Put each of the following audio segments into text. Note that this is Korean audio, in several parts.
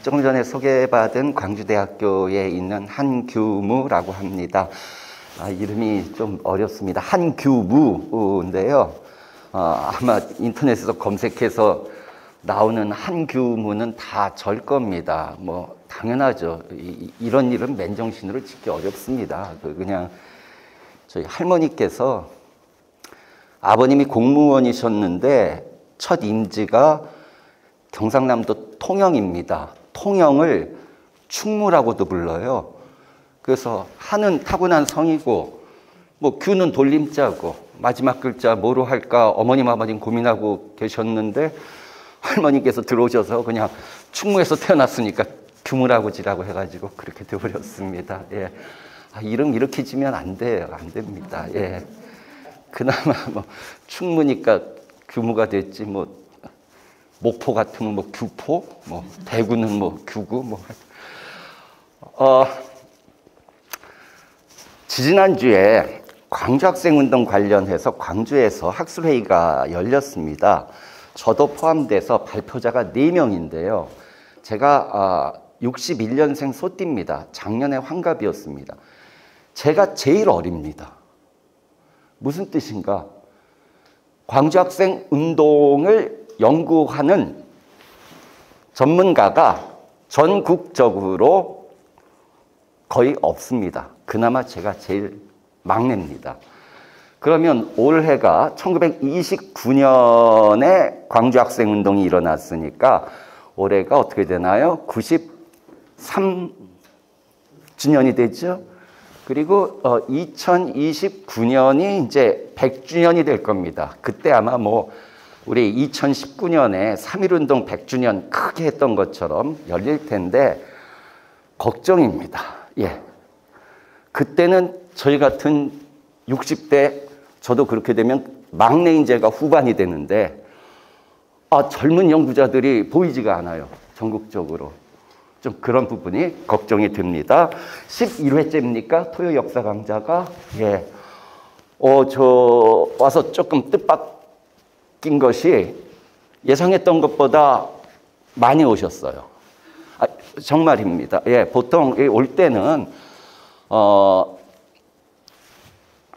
조금 전에 소개받은 광주대학교에 있는 한규무라고 합니다. 이름이 좀 어렵습니다. 한규무인데요. 아마 인터넷에서 검색해서 나오는 한규무는 다 절 겁니다. 뭐 당연하죠. 이런 이름 맨정신으로 짓기 어렵습니다. 그냥 저희 할머니께서 아버님이 공무원이셨는데 첫 임지가 경상남도 통영입니다. 통영을 충무라고도 불러요. 그래서 한은 타고난 성이고 뭐 규는 돌림자고 마지막 글자 뭐로 할까 어머님 아버님 고민하고 계셨는데 할머니께서 들어오셔서 그냥 충무에서 태어났으니까 규무라고 지라고 해가지고 그렇게 되어버렸습니다. 예. 이름 이렇게 지면 안 돼요. 안 됩니다. 예. 그나마 뭐 충무니까 규무가 됐지 뭐 목포 같으면 뭐 규포, 뭐 대구는 뭐 규구, 뭐 지지난주에 광주학생운동 관련해서 광주에서 학술회의가 열렸습니다. 저도 포함돼서 발표자가 4명인데요. 제가 61년생 소띠입니다. 작년에 환갑이었습니다. 제가 제일 어립니다. 무슨 뜻인가? 광주학생운동을 연구하는 전문가가 전국적으로 거의 없습니다. 그나마 제가 제일 막내입니다. 그러면 올해가 1929년에 광주학생운동이 일어났으니까 올해가 어떻게 되나요? 93주년이 되죠? 그리고 2029년이 이제 100주년이 될 겁니다. 그때 아마 뭐 우리 2019년에 3.1운동 100주년 크게 했던 것처럼 열릴 텐데 걱정입니다. 예. 그때는 저희 같은 60대 저도 그렇게 되면 막내인 제가 후반이 되는데 젊은 연구자들이 보이지가 않아요. 전국적으로. 좀 그런 부분이 걱정이 됩니다. 11회째입니까? 토요 역사 강좌가. 예. 저 와서 조금 뜻밖인 것이 예상했던 것보다 많이 오셨어요. 정말입니다. 예. 보통 올 때는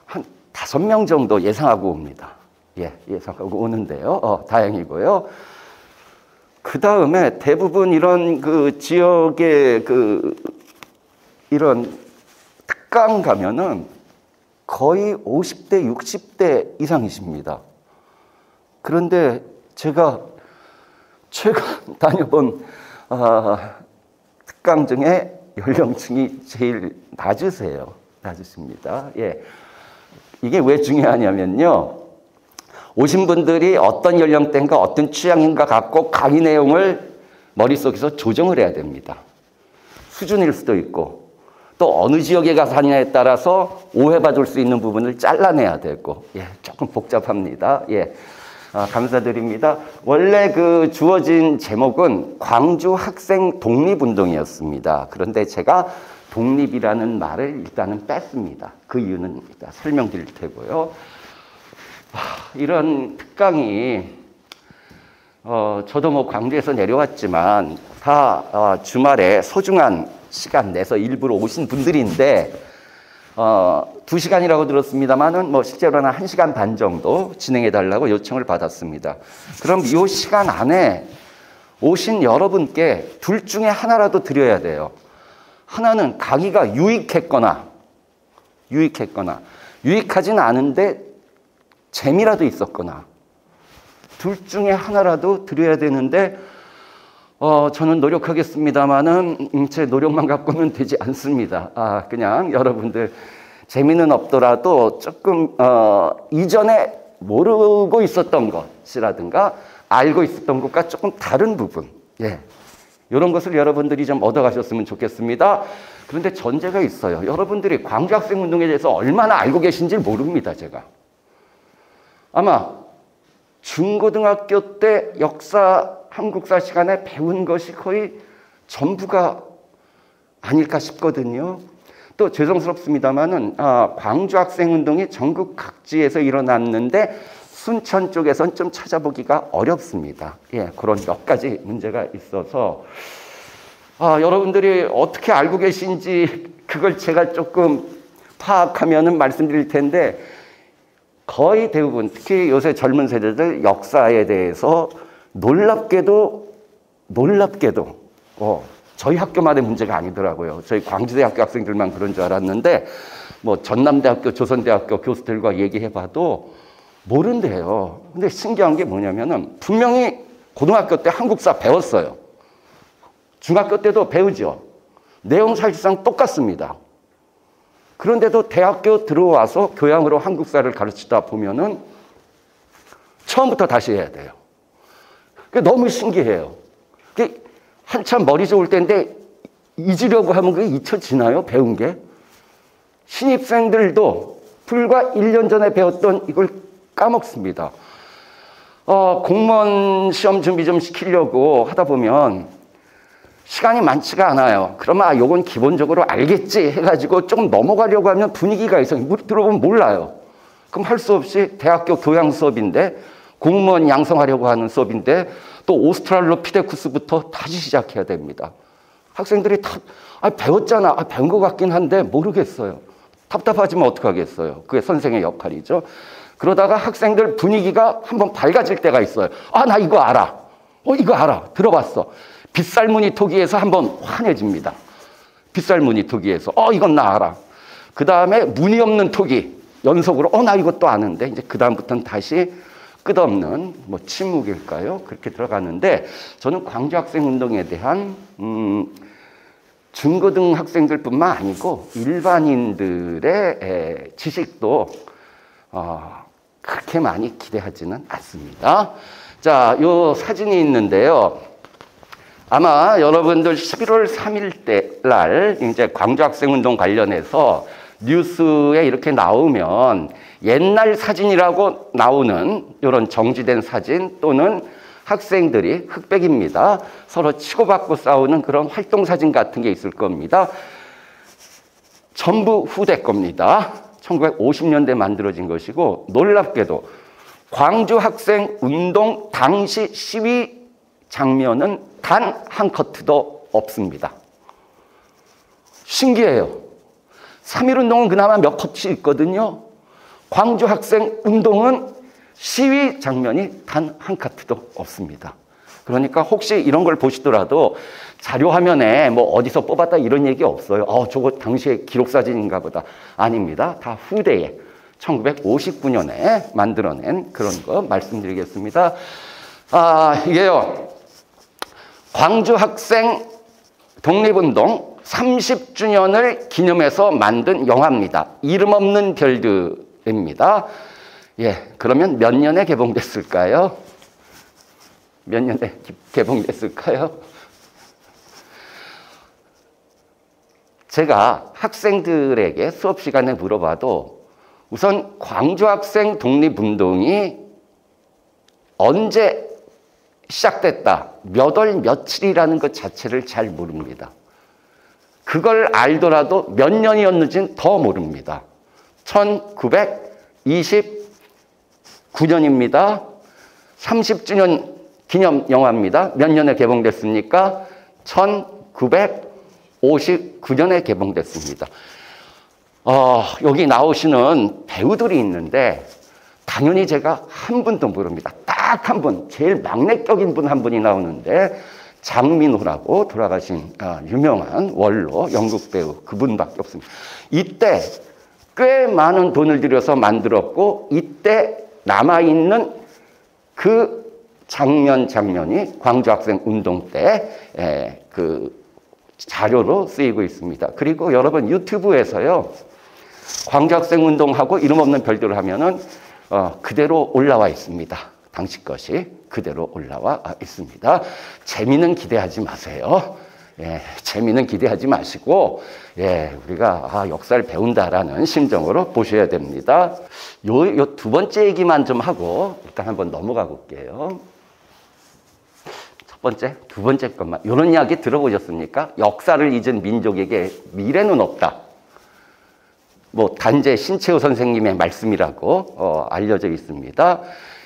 한 5명 정도 예상하고 옵니다. 예, 예상하고 오는데요. 다행이고요. 그 다음에 대부분 이런 그 지역의 이런 특강 가면은 거의 50대, 60대 이상이십니다. 그런데 제가 최근 다녀본 특강 중에 연령층이 제일 낮으세요. 낮으십니다. 예. 이게 왜 중요하냐면요. 오신 분들이 어떤 연령대인가 어떤 취향인가 갖고 강의 내용을 머릿속에서 조정을 해야 됩니다. 수준일 수도 있고 또 어느 지역에 가서 하느냐에 따라서 오해받을 수 있는 부분을 잘라내야 되고 예, 조금 복잡합니다. 예, 감사드립니다. 원래 그 주어진 제목은 광주 학생 독립운동이었습니다. 그런데 제가 독립이라는 말을 일단은 뺐습니다. 그 이유는 일단 설명드릴 테고요. 이런 특강이 저도 뭐 광주에서 내려왔지만 다 주말에 소중한 시간 내서 일부러 오신 분들인데 2시간이라고 들었습니다만은 뭐 실제로는 1시간 반 정도 진행해 달라고 요청을 받았습니다. 그럼 이 시간 안에 오신 여러분께 둘 중에 하나라도 드려야 돼요. 하나는 강의가 유익했거나 유익하지는 않은데 재미라도 있었거나 둘 중에 하나라도 드려야 되는데 저는 노력하겠습니다만은 제 노력만 갖고는 되지 않습니다. 그냥 여러분들 재미는 없더라도 조금 이전에 모르고 있었던 것이라든가 알고 있었던 것과 조금 다른 부분 예. 이런 것을 여러분들이 좀 얻어가셨으면 좋겠습니다. 그런데 전제가 있어요. 여러분들이 광주학생운동에 대해서 얼마나 알고 계신지 모릅니다. 제가 아마 중고등학교 때 역사, 한국사 시간에 배운 것이 거의 전부가 아닐까 싶거든요. 또 죄송스럽습니다만은 광주학생운동이 전국 각지에서 일어났는데 순천 쪽에선 좀 찾아보기가 어렵습니다. 예, 그런 몇 가지 문제가 있어서 여러분들이 어떻게 알고 계신지 그걸 제가 조금 파악하면은 말씀드릴 텐데, 거의 대부분, 특히 요새 젊은 세대들 역사에 대해서 놀랍게도 저희 학교만의 문제가 아니더라고요. 저희 광주대학교 학생들만 그런 줄 알았는데, 뭐 전남대학교, 조선대학교 교수들과 얘기해봐도 모른대요. 근데 신기한 게 뭐냐면은 분명히 고등학교 때 한국사 배웠어요. 중학교 때도 배우죠. 내용 사실상 똑같습니다. 그런데도 대학교 들어와서 교양으로 한국사를 가르치다 보면은 처음부터 다시 해야 돼요. 그게 너무 신기해요. 그게 한참 머리 좋을 때인데 잊으려고 하면 그게 잊혀지나요? 배운 게? 신입생들도 불과 1년 전에 배웠던 이걸 까먹습니다. 공무원 시험 준비 좀 시키려고 하다 보면 시간이 많지가 않아요. 그러면 요건 기본적으로 알겠지 해가지고 조금 넘어가려고 하면 분위기가 있어요. 들어보면 몰라요. 그럼 할 수 없이 대학교 교양 수업인데, 공무원 양성하려고 하는 수업인데 또 오스트랄로피테쿠스부터 다시 시작해야 됩니다. 학생들이 다 배웠잖아. 배운 것 같긴 한데 모르겠어요. 답답하지만 어떡하겠어요. 그게 선생의 역할이죠. 그러다가 학생들 분위기가 한번 밝아질 때가 있어요. 나 이거 알아. 이거 알아. 들어봤어. 빗살무늬 토기에서 한번 환해집니다. 빗살무늬 토기에서 이건 나 알아. 그 다음에 무늬 없는 토기 연속으로 나 이것도 아는데, 이제 그 다음부터는 다시 끝없는 침묵일까요? 그렇게 들어가는데, 저는 광주학생운동에 대한 중고등 학생들뿐만 아니고 일반인들의 지식도 그렇게 많이 기대하지는 않습니다. 자, 요 사진이 있는데요. 아마 여러분들 11월 3일 날 이제 광주학생운동 관련해서 뉴스에 이렇게 나오면 옛날 사진이라고 나오는 이런 정지된 사진, 또는 학생들이 흑백입니다. 서로 치고받고 싸우는 그런 활동 사진 같은 게 있을 겁니다. 전부 후대 겁니다. 1950년대 만들어진 것이고, 놀랍게도 광주학생운동 당시 시위 장면은 단 한 커트도 없습니다. 신기해요. 3.1운동은 그나마 몇 커트 있거든요. 광주학생운동은 시위 장면이 단 한 카트도 없습니다. 그러니까 혹시 이런 걸 보시더라도 자료화면에 어디서 뽑았다 이런 얘기 없어요. 저거 당시의 기록사진인가 보다. 아닙니다. 다 후대에 1959년에 만들어낸 그런 거 말씀드리겠습니다. 이게요. 광주학생 독립운동 30주년을 기념해서 만든 영화입니다. 이름 없는 별들입니다. 그러면 몇 년에 개봉됐을까요? 몇 년에 개봉됐을까요? 제가 학생들에게 수업 시간에 물어봐도 우선 광주학생 독립운동이 언제 시작됐다, 몇 월 며칠이라는 것 자체를 잘 모릅니다. 그걸 알더라도 몇 년이었는지는 더 모릅니다. 1929년입니다. 30주년 기념 영화입니다. 몇 년에 개봉됐습니까? 1959년에 개봉됐습니다. 여기 나오시는 배우들이 있는데 당연히 제가 한 분도 모릅니다. 딱 한 분, 제일 막내격인 분 한 분이 나오는데 장민호라고 돌아가신 유명한 원로 연극 배우, 그분밖에 없습니다. 이때 꽤 많은 돈을 들여서 만들었고, 이때 남아있는 그 장면이 광주학생운동 때 그 자료로 쓰이고 있습니다. 그리고 여러분 유튜브에서요, 광주학생운동하고 이름 없는 별들을 하면은 그대로 올라와 있습니다. 당시 것이 그대로 올라와 있습니다. 재미는 기대하지 마세요. 재미는 기대하지 마시고, 우리가 역사를 배운다라는 심정으로 보셔야 됩니다. 요 두 번째 얘기만 좀 하고 일단 한번 넘어가 볼게요. 첫 번째, 두 번째 것만. 이런 이야기 들어보셨습니까? 역사를 잊은 민족에게 미래는 없다. 단재 신채호 선생님의 말씀이라고 알려져 있습니다.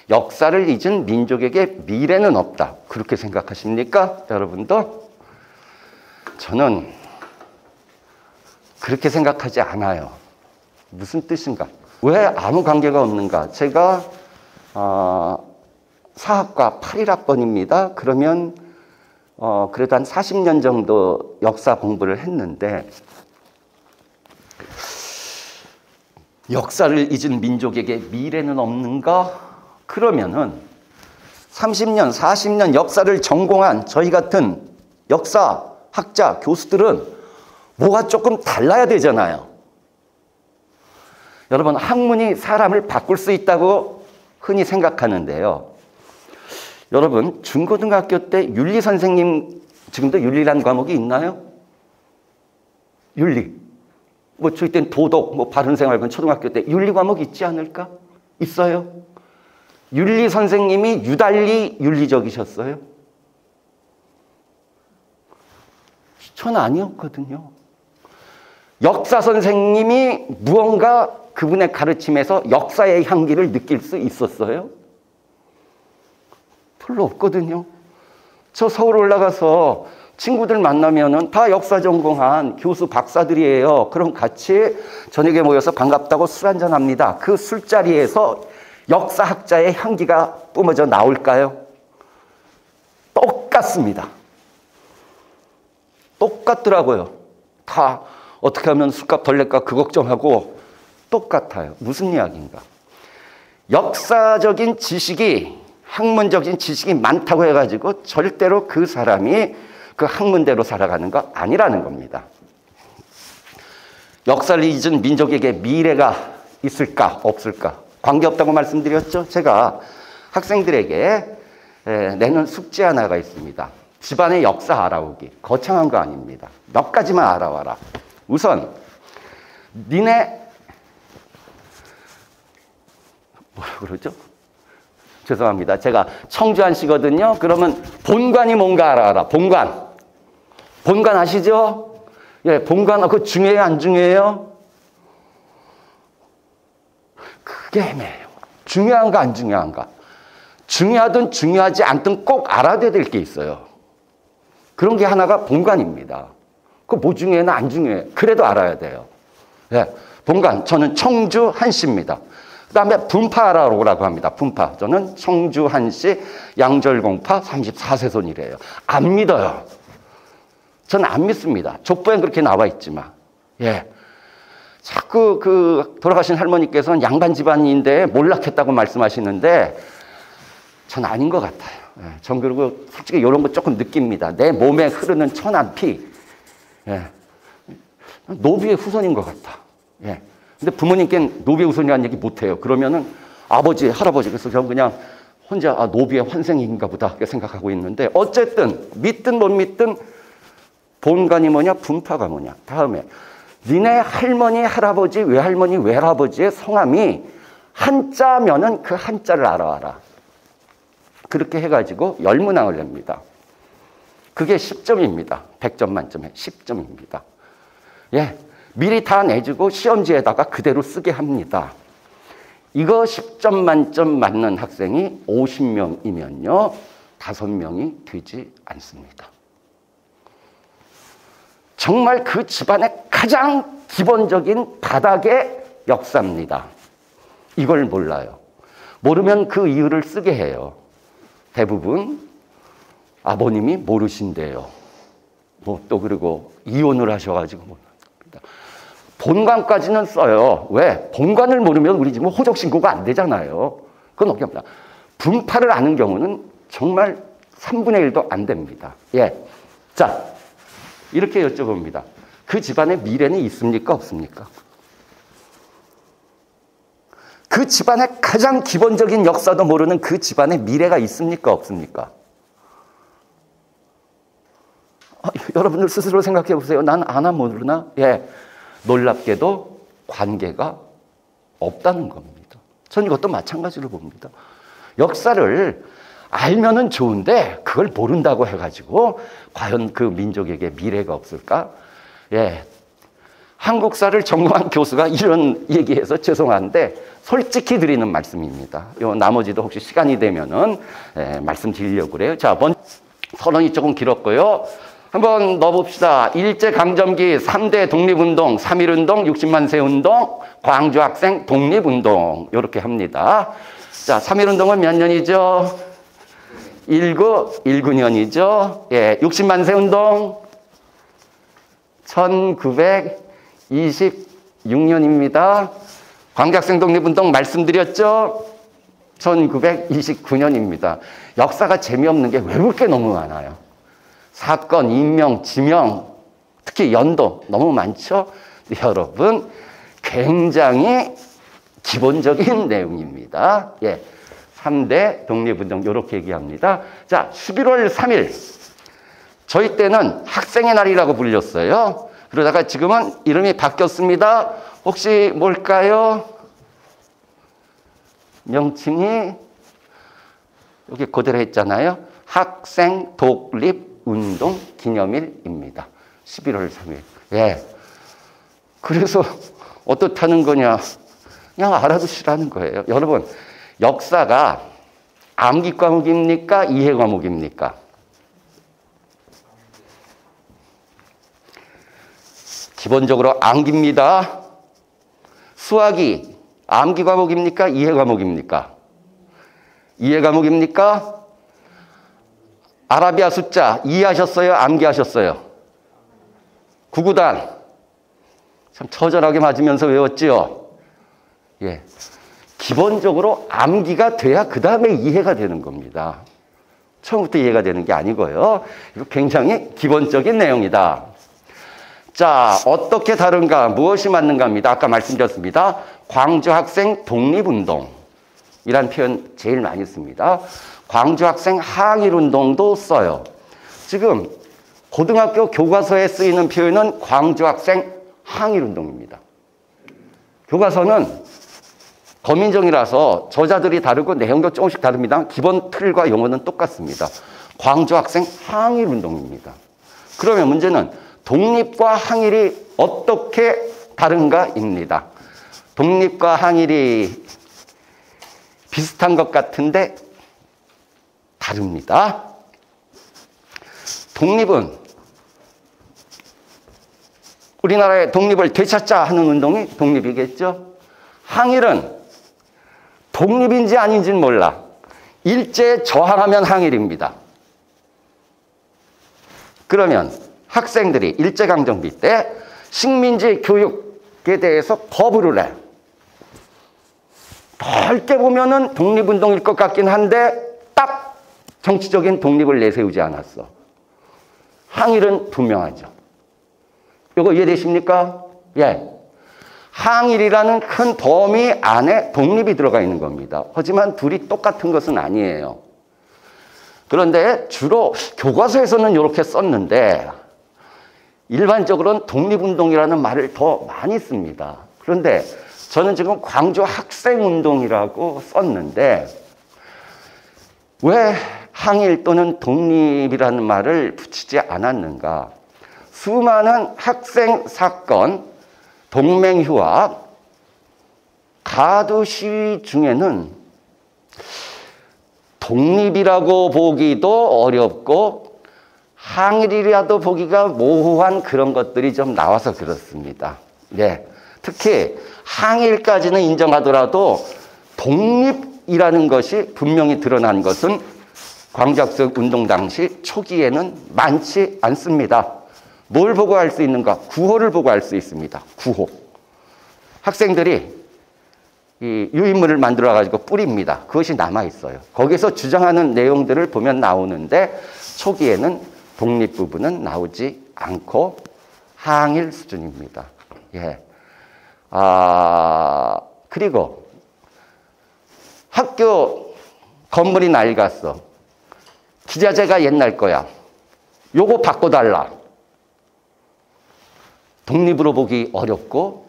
역사를 잊은 민족에게 미래는 없다. 그렇게 생각하십니까? 여러분도? 저는 그렇게 생각하지 않아요. 무슨 뜻인가? 왜 아무 관계가 없는가? 제가 사학과 81학번입니다. 그러면 그래도 한 40년 정도 역사 공부를 했는데 역사를 잊은 민족에게 미래는 없는가? 그러면은 30년, 40년 역사를 전공한 저희 같은 역사 학자, 교수들은 뭐가 조금 달라야 되잖아요. 여러분, 학문이 사람을 바꿀 수 있다고 흔히 생각하는데요. 여러분, 중고등학교 때 윤리 선생님, 지금도 윤리란 과목이 있나요? 윤리. 뭐 저희 때는 도덕, 뭐 바른생활관 초등학교 때 윤리 과목 있지 않을까? 있어요. 윤리 선생님이 유달리 윤리적이셨어요? 전 아니었거든요. 역사 선생님이 무언가 그분의 가르침에서 역사의 향기를 느낄 수 있었어요? 별로 없거든요. 저 서울 올라가서 친구들 만나면은 다 역사 전공한 교수 박사들이에요. 그럼 같이 저녁에 모여서 반갑다고 술 한잔 합니다. 그 술자리에서 역사학자의 향기가 뿜어져 나올까요? 똑같습니다. 똑같더라고요. 다 어떻게 하면 술값 덜 낼까 그 걱정하고 똑같아요. 무슨 이야기인가? 역사적인 지식이, 학문적인 지식이 많다고 해가지고 절대로 그 사람이 그 학문대로 살아가는 거 아니라는 겁니다. 역사를 잊은 민족에게 미래가 있을까 없을까? 관계없다고 말씀드렸죠. 제가 학생들에게 내는 숙제 하나가 있습니다. 집안의 역사 알아오기. 거창한 거 아닙니다. 몇 가지만 알아와라. 우선 니네 뭐라 그러죠? 죄송합니다. 제가 청주한시거든요. 그러면 본관이 뭔가 알아라. 본관. 본관 아시죠? 예, 본관 그거 중요해요, 안 중요해요? 그게 애매해요. 중요한가 안 중요한가? 중요하든 중요하지 않든 꼭 알아야 될 게 있어요. 그런 게 하나가 본관입니다. 그거 뭐 중요해나 안 중요해. 그래도 알아야 돼요. 예, 본관. 저는 청주 한시입니다. 그 다음에 분파 알아오라고 합니다. 분파. 저는 청주 한시 양절공파 34세손이래요. 안 믿어요. 저는 안 믿습니다. 족보엔 그렇게 나와 있지만. 예. 자꾸 돌아가신 할머니께서는 양반 집안인데 몰락했다고 말씀하시는데 전 아닌 것 같아요. 예. 전 그리고 솔직히 이런 거 조금 느낍니다. 내 몸에 흐르는 천한 피. 예. 노비의 후손인 것 같아. 예. 근데 부모님께는 노비의 후손이라는 얘기 못해요. 그러면은 아버지, 할아버지, 그래서 저는 그냥 혼자 노비의 환생인가 보다 이렇게 생각하고 있는데 어쨌든 믿든 못 믿든 본관이 뭐냐, 분파가 뭐냐. 다음에 니네 할머니, 할아버지, 외할머니, 외할아버지의 성함이 한자면은 그 한자를 알아와라. 그렇게 해가지고 열문항을 냅니다. 그게 10점입니다. 100점 만점에 10점입니다. 예. 미리 다 내주고 시험지에다가 그대로 쓰게 합니다. 이거 10점 만점 맞는 학생이 50명이면요. 5명이 되지 않습니다. 정말 그 집안의 가장 기본적인 바닥의 역사입니다. 이걸 몰라요. 모르면 그 이유를 쓰게 해요. 대부분 아버님이 모르신대요. 뭐 또 그리고 이혼을 하셔가지고 뭐. 본관까지는 써요. 왜? 본관을 모르면 우리 집은 호적 신고가 안 되잖아요. 그건 어렵다. 분파를 아는 경우는 정말 3분의 1도 안 됩니다. 예. 자, 이렇게 여쭤봅니다. 그 집안의 미래는 있습니까? 없습니까? 그 집안의 가장 기본적인 역사도 모르는 그 집안의 미래가 있습니까? 없습니까? 여러분들 스스로 생각해 보세요. 난 아나 모르나? 예. 놀랍게도 관계가 없다는 겁니다. 전 이것도 마찬가지로 봅니다. 역사를 알면은 좋은데 그걸 모른다고 해가지고 과연 그 민족에게 미래가 없을까? 예, 한국사를 전공한 교수가 이런 얘기해서 죄송한데 솔직히 드리는 말씀입니다. 요 나머지도 혹시 시간이 되면은 말씀드리려고 그래요. 자, 선언이 조금 길었고요. 한번 넣어봅시다. 일제강점기 3대 독립운동, 3.1운동, 60만 세운동, 광주학생 독립운동 이렇게 합니다. 자, 3.1운동은 몇 년이죠? 19년이죠. 예, 60만 세운동 1926년입니다. 광주학생 독립운동 말씀드렸죠? 1929년입니다. 역사가 재미없는 게 외울 게 너무 많아요. 사건, 인명, 지명, 특히 연도 너무 많죠? 여러분, 굉장히 기본적인 내용입니다. 예, 3대 독립운동 이렇게 얘기합니다. 자, 11월 3일. 저희 때는 학생의 날이라고 불렸어요. 그러다가 지금은 이름이 바뀌었습니다. 혹시 뭘까요? 명칭이 여기 그대로 했잖아요. 학생 독립운동 기념일입니다. 11월 3일. 예. 그래서 어떻다는 거냐? 그냥 알아두시라는 거예요. 여러분, 역사가 암기 과목입니까? 이해 과목입니까? 기본적으로 암기입니다. 수학이 암기 과목입니까? 이해 과목입니까? 이해 과목입니까? 아라비아 숫자 이해하셨어요? 암기하셨어요? 구구단 참 처절하게 맞으면서 외웠지요? 예. 기본적으로 암기가 돼야 그 다음에 이해가 되는 겁니다. 처음부터 이해가 되는 게 아니고요. 이거 굉장히 기본적인 내용이다. 자, 어떻게 다른가, 무엇이 맞는가 합니다. 아까 말씀드렸습니다. 광주학생 독립운동이라는 표현 제일 많이 씁니다. 광주학생 항일운동도 써요. 지금 고등학교 교과서에 쓰이는 표현은 광주학생 항일운동입니다. 교과서는 거민정이라서 저자들이 다르고 내용도 조금씩 다릅니다. 기본 틀과 용어는 똑같습니다. 광주학생 항일운동입니다. 그러면 문제는 독립과 항일이 어떻게 다른가입니다. 독립과 항일이 비슷한 것 같은데 다릅니다. 독립은 우리나라의 독립을 되찾자 하는 운동이 독립이겠죠. 항일은 독립인지 아닌지는 몰라. 일제에 저항하면 항일입니다. 그러면 학생들이 일제강점기 때 식민지 교육에 대해서 거부를 해. 넓게 보면은 독립운동일 것 같긴 한데 딱 정치적인 독립을 내세우지 않았어. 항일은 분명하죠. 이거 이해되십니까? 예. 항일이라는 큰 범위 안에 독립이 들어가 있는 겁니다. 하지만 둘이 똑같은 것은 아니에요. 그런데 주로 교과서에서는 이렇게 썼는데 일반적으로는 독립운동이라는 말을 더 많이 씁니다. 그런데 저는 지금 광주 학생운동이라고 썼는데 왜 항일 또는 독립이라는 말을 붙이지 않았는가? 수많은 학생 사건, 동맹휴학, 가두 시위 중에는 독립이라고 보기도 어렵고 항일이라도 보기가 모호한 그런 것들이 좀 나와서 그렇습니다. 네. 특히 항일까지는 인정하더라도 독립이라는 것이 분명히 드러난 것은 광주학생 운동 당시 초기에는 많지 않습니다. 뭘 보고 알 수 있는가? 구호를 보고 알 수 있습니다. 구호. 학생들이 이 유인물을 만들어가지고 뿌립니다. 그것이 남아있어요. 거기서 주장하는 내용들을 보면 나오는데 초기에는 독립 부분은 나오지 않고 항일 수준입니다. 예. 그리고 학교 건물이 낡았어. 기자재가 옛날 거야. 요거 바꿔달라. 독립으로 보기 어렵고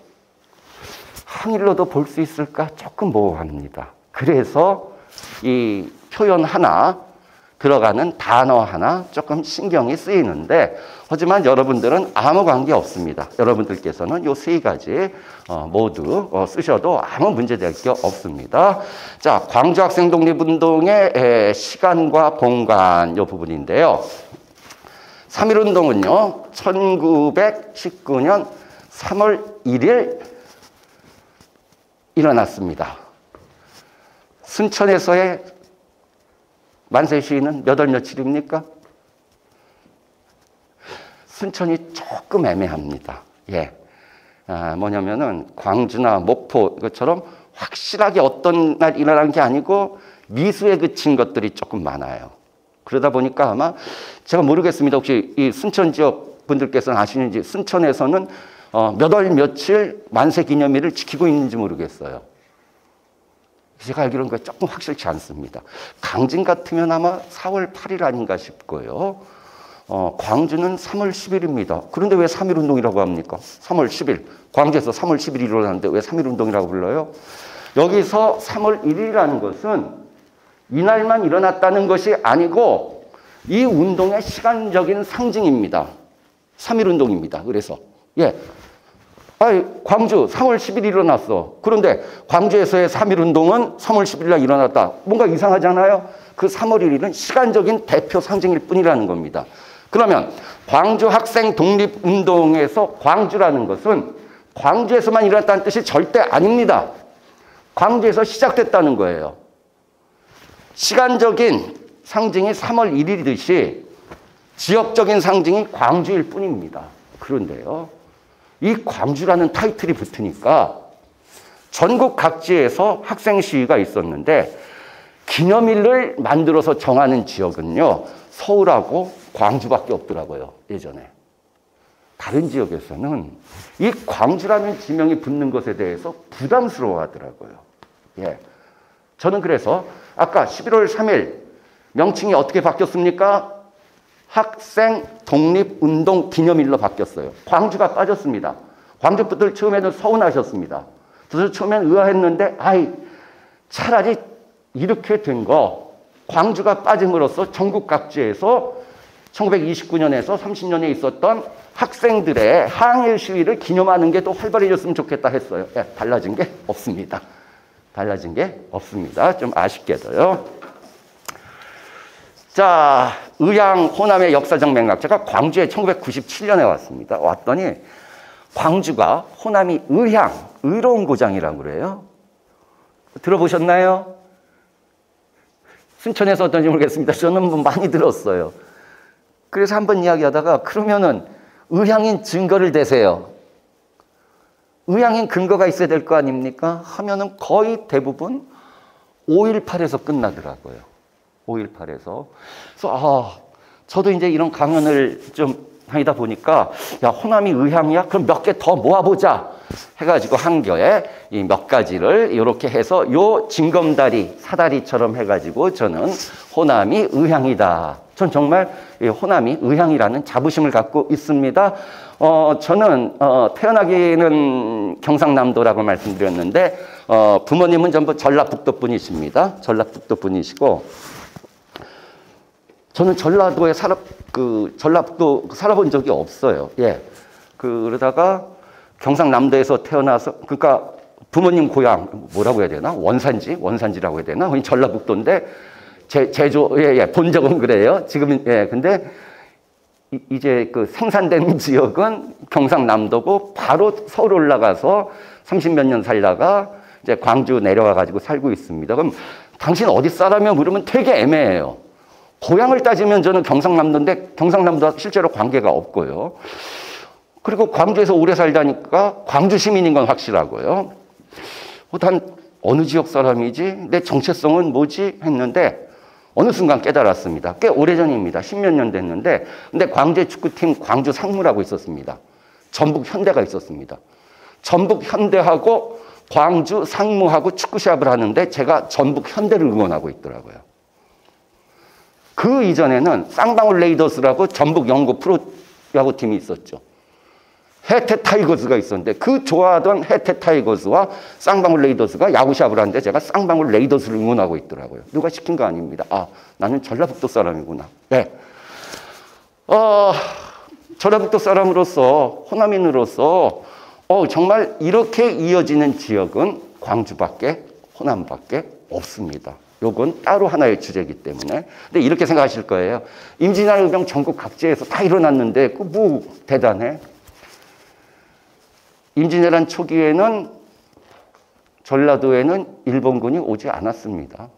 항일로도 볼 수 있을까? 조금 모호합니다. 그래서 이 표현 하나, 들어가는 단어 하나 조금 신경이 쓰이는데 하지만 여러분들은 아무 관계 없습니다. 여러분들께서는 요 세 가지 모두 쓰셔도 아무 문제될 게 없습니다. 자, 광주학생 독립운동의 시간과 공간 요 부분인데요. 3.1운동은요, 1919년 3월 1일 일어났습니다. 순천에서의 만세 시위는 몇 월 며칠입니까? 순천이 조금 애매합니다. 예. 뭐냐면은 광주나 목포 이것처럼 확실하게 어떤 날 일어난 게 아니고 미수에 그친 것들이 조금 많아요. 그러다 보니까 아마 제가 모르겠습니다. 혹시 이 순천 지역 분들께서는 아시는지 순천에서는 몇 월 며칠 만세 기념일을 지키고 있는지 모르겠어요. 제가 알기로는 그게 조금 확실치 않습니다. 강진 같으면 아마 4월 8일 아닌가 싶고요. 광주는 3월 10일입니다. 그런데 왜 3.1운동이라고 합니까? 3월 10일. 광주에서 3월 10일이 일어났는데 왜 3.1운동이라고 불러요? 여기서 3월 1일이라는 것은 이날만 일어났다는 것이 아니고 이 운동의 시간적인 상징입니다. 3.1운동입니다. 그래서 예, 광주 3월 10일 일어났어. 그런데 광주에서의 3.1운동은 3월 10일 날 일어났다. 뭔가 이상하잖아요. 그 3월 1일은 시간적인 대표 상징일 뿐이라는 겁니다. 그러면 광주 학생 독립운동에서 광주라는 것은 광주에서만 일어났다는 뜻이 절대 아닙니다. 광주에서 시작됐다는 거예요. 시간적인 상징이 3월 1일이듯이 지역적인 상징이 광주일 뿐입니다. 그런데요, 이 광주라는 타이틀이 붙으니까 전국 각지에서 학생 시위가 있었는데 기념일을 만들어서 정하는 지역은요, 서울하고 광주밖에 없더라고요, 예전에. 다른 지역에서는 이 광주라는 지명이 붙는 것에 대해서 부담스러워 하더라고요. 예. 저는 그래서 아까 11월 3일 명칭이 어떻게 바뀌었습니까? 학생 독립운동 기념일로 바뀌었어요. 광주가 빠졌습니다. 광주 분들 처음에는 서운하셨습니다. 그래서 처음엔 의아했는데, 차라리 이렇게 된 거, 광주가 빠짐으로써 전국 각지에서 1929년에서 30년에 있었던 학생들의 항일 시위를 기념하는 게 더 활발해졌으면 좋겠다 했어요. 예, 달라진 게 없습니다. 달라진 게 없습니다. 좀 아쉽게도요. 자, 의향 호남의 역사적 맥락. 제가 광주에 1997년에 왔습니다. 왔더니 광주가 호남이 의향, 의로운 고장이라고 그래요. 들어보셨나요? 순천에서 어떤지 모르겠습니다. 저는 뭐 많이 들었어요. 그래서 한번 이야기하다가 그러면은 의향인 증거를 대세요. 의향인 근거가 있어야 될 거 아닙니까? 하면은 거의 대부분 5.18에서 끝나더라고요. 5.18에서. 그래서 저도 이제 이런 강연을 좀 다니다 보니까 야, 호남이 의향이야? 그럼 몇 개 더 모아보자 해가지고 한겨에 이 몇 가지를 이렇게 해서 요 징검다리, 사다리처럼 해가지고 저는 호남이 의향이다. 전 정말 호남이 의향이라는 자부심을 갖고 있습니다. 저는 태어나기는 경상남도라고 말씀드렸는데 부모님은 전부 전라북도 분이십니다. 전라북도 분이시고 저는 전라도에 전라북도 살아본 적이 없어요. 예. 그러다가 경상남도에서 태어나서, 그러니까 부모님 고향, 뭐라고 해야 되나? 원산지라고 해야 되나? 전라북도인데, 본 적은 그래요. 지금은, 예. 근데, 이제 그 생산된 지역은 경상남도고, 바로 서울 올라가서 30몇 년 살다가, 이제 광주 내려와가지고 살고 있습니다. 그럼, 당신 어디 사람이야? 물으면 되게 애매해요. 고향을 따지면 저는 경상남도인데 경상남도와 실제로 관계가 없고요. 그리고 광주에서 오래 살다니까 광주 시민인 건 확실하고요. 단 어느 지역 사람이지? 내 정체성은 뭐지? 했는데 어느 순간 깨달았습니다. 꽤 오래전입니다. 10몇 년 됐는데 근데 광주의 축구팀 광주 상무라고 있었습니다. 전북 현대가 있었습니다. 전북 현대하고 광주 상무하고 축구 시합을 하는데 제가 전북 현대를 응원하고 있더라고요. 그 이전에는 쌍방울 레이더스라고 전북 연고 프로야구팀이 있었죠. 해태 타이거즈가 있었는데 그 좋아하던 해태 타이거즈와 쌍방울 레이더스가 야구 시합을 하는데 제가 쌍방울 레이더스를 응원하고 있더라고요. 누가 시킨 거 아닙니다. 나는 전라북도 사람이구나. 네. 전라북도 사람으로서, 호남인으로서 정말 이렇게 이어지는 지역은 광주밖에, 호남밖에 없습니다. 요건 따로 하나의 주제이기 때문에. 근데 이렇게 생각하실 거예요. 임진왜란병 전국 각지에서 다 일어났는데 그 뭐 대단해? 임진왜란 초기에는 전라도에는 일본군이 오지 않았습니다.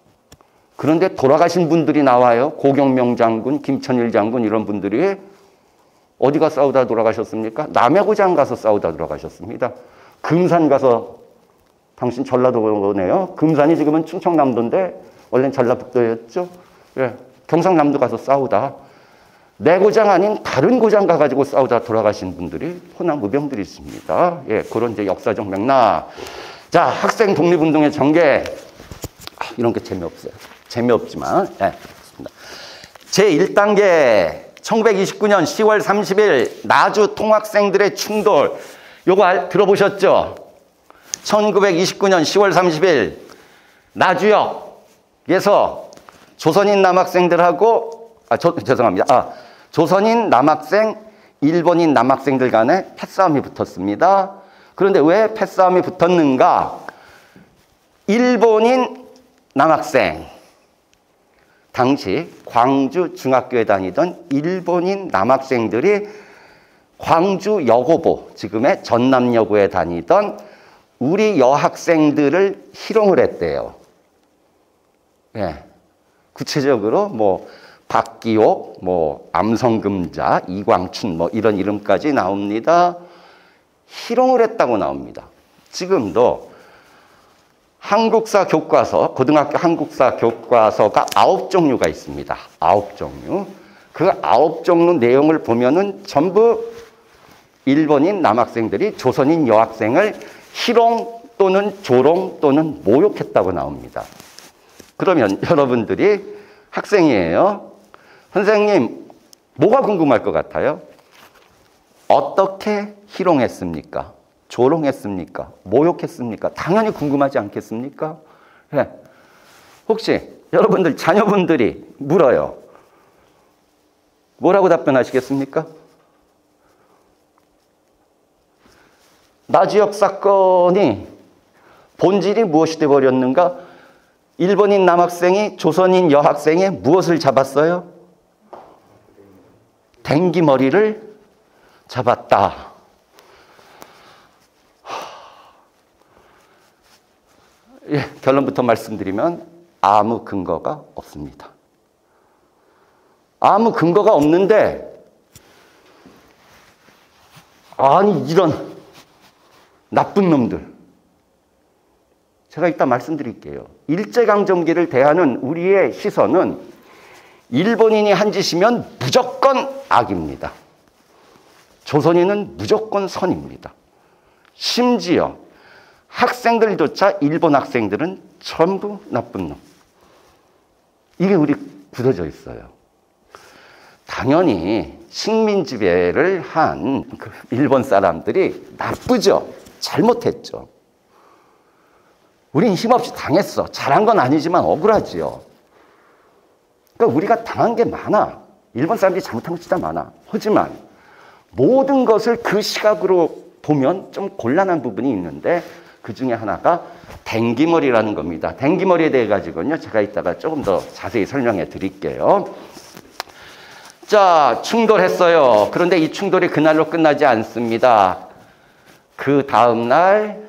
그런데 돌아가신 분들이 나와요. 고경명 장군, 김천일 장군 이런 분들이 어디가 싸우다 돌아가셨습니까? 남해고장 가서 싸우다 돌아가셨습니다. 금산 가서, 당신 전라도네요. 금산이 지금은 충청남도인데 원래는 전라북도였죠. 예, 경상남도 가서 싸우다. 내 고장 아닌 다른 고장 가가지고 싸우다 돌아가신 분들이 호남 의병들이 있습니다. 예, 그런 이제 역사적 맥락. 자, 학생 독립운동의 전개. 이런 게 재미없어요. 재미없지만, 예, 제1단계. 1929년 10월 30일 나주 통학생들의 충돌. 요거 들어보셨죠? 1929년 10월 30일 나주역에서 조선인 남학생들하고 죄송합니다. 조선인 남학생, 일본인 남학생들 간에 패싸움이 붙었습니다. 그런데 왜 패싸움이 붙었는가? 일본인 남학생, 당시 광주 중학교에 다니던 일본인 남학생들이 광주 여고보, 지금의 전남여고에 다니던 우리 여학생들을 희롱을 했대요. 예. 구체적으로 뭐 박기옥, 뭐 암성금자, 이광춘 뭐 이런 이름까지 나옵니다. 희롱을 했다고 나옵니다. 지금도 한국사 교과서, 고등학교 한국사 교과서가 9종류가 있습니다. 9종류. 그 9종류 내용을 보면은 전부 일본인 남학생들이 조선인 여학생을 희롱 또는 조롱 또는 모욕했다고 나옵니다. 그러면 여러분들이 학생이에요. 선생님, 뭐가 궁금할 것 같아요? 어떻게 희롱했습니까? 조롱했습니까? 모욕했습니까? 당연히 궁금하지 않겠습니까? 네. 혹시 여러분들 자녀분들이 물어요. 뭐라고 답변하시겠습니까? 나주역 사건이 본질이 무엇이 되어버렸는가? 일본인 남학생이 조선인 여학생의 무엇을 잡았어요? 댕기머리를 잡았다. 예, 결론부터 말씀드리면 아무 근거가 없습니다. 아무 근거가 없는데, 아니 이런 나쁜 놈들, 제가 이따 말씀드릴게요. 일제강점기를 대하는 우리의 시선은 일본인이 한 짓이면 무조건 악입니다. 조선인은 무조건 선입니다. 심지어 학생들조차 일본 학생들은 전부 나쁜 놈. 이게 우리 굳어져 있어요. 당연히 식민 지배를 한 그 일본 사람들이 나쁘죠. 잘못했죠. 우린 힘없이 당했어. 잘한 건 아니지만 억울하지요. 그러니까 우리가 당한 게 많아. 일본 사람들이 잘못한 거 진짜 많아. 하지만 모든 것을 그 시각으로 보면 좀 곤란한 부분이 있는데 그 중에 하나가 댕기머리라는 겁니다. 댕기머리에 대해 가지고는요, 제가 이따가 조금 더 자세히 설명해 드릴게요. 자, 충돌했어요. 그런데 이 충돌이 그날로 끝나지 않습니다. 그 다음날,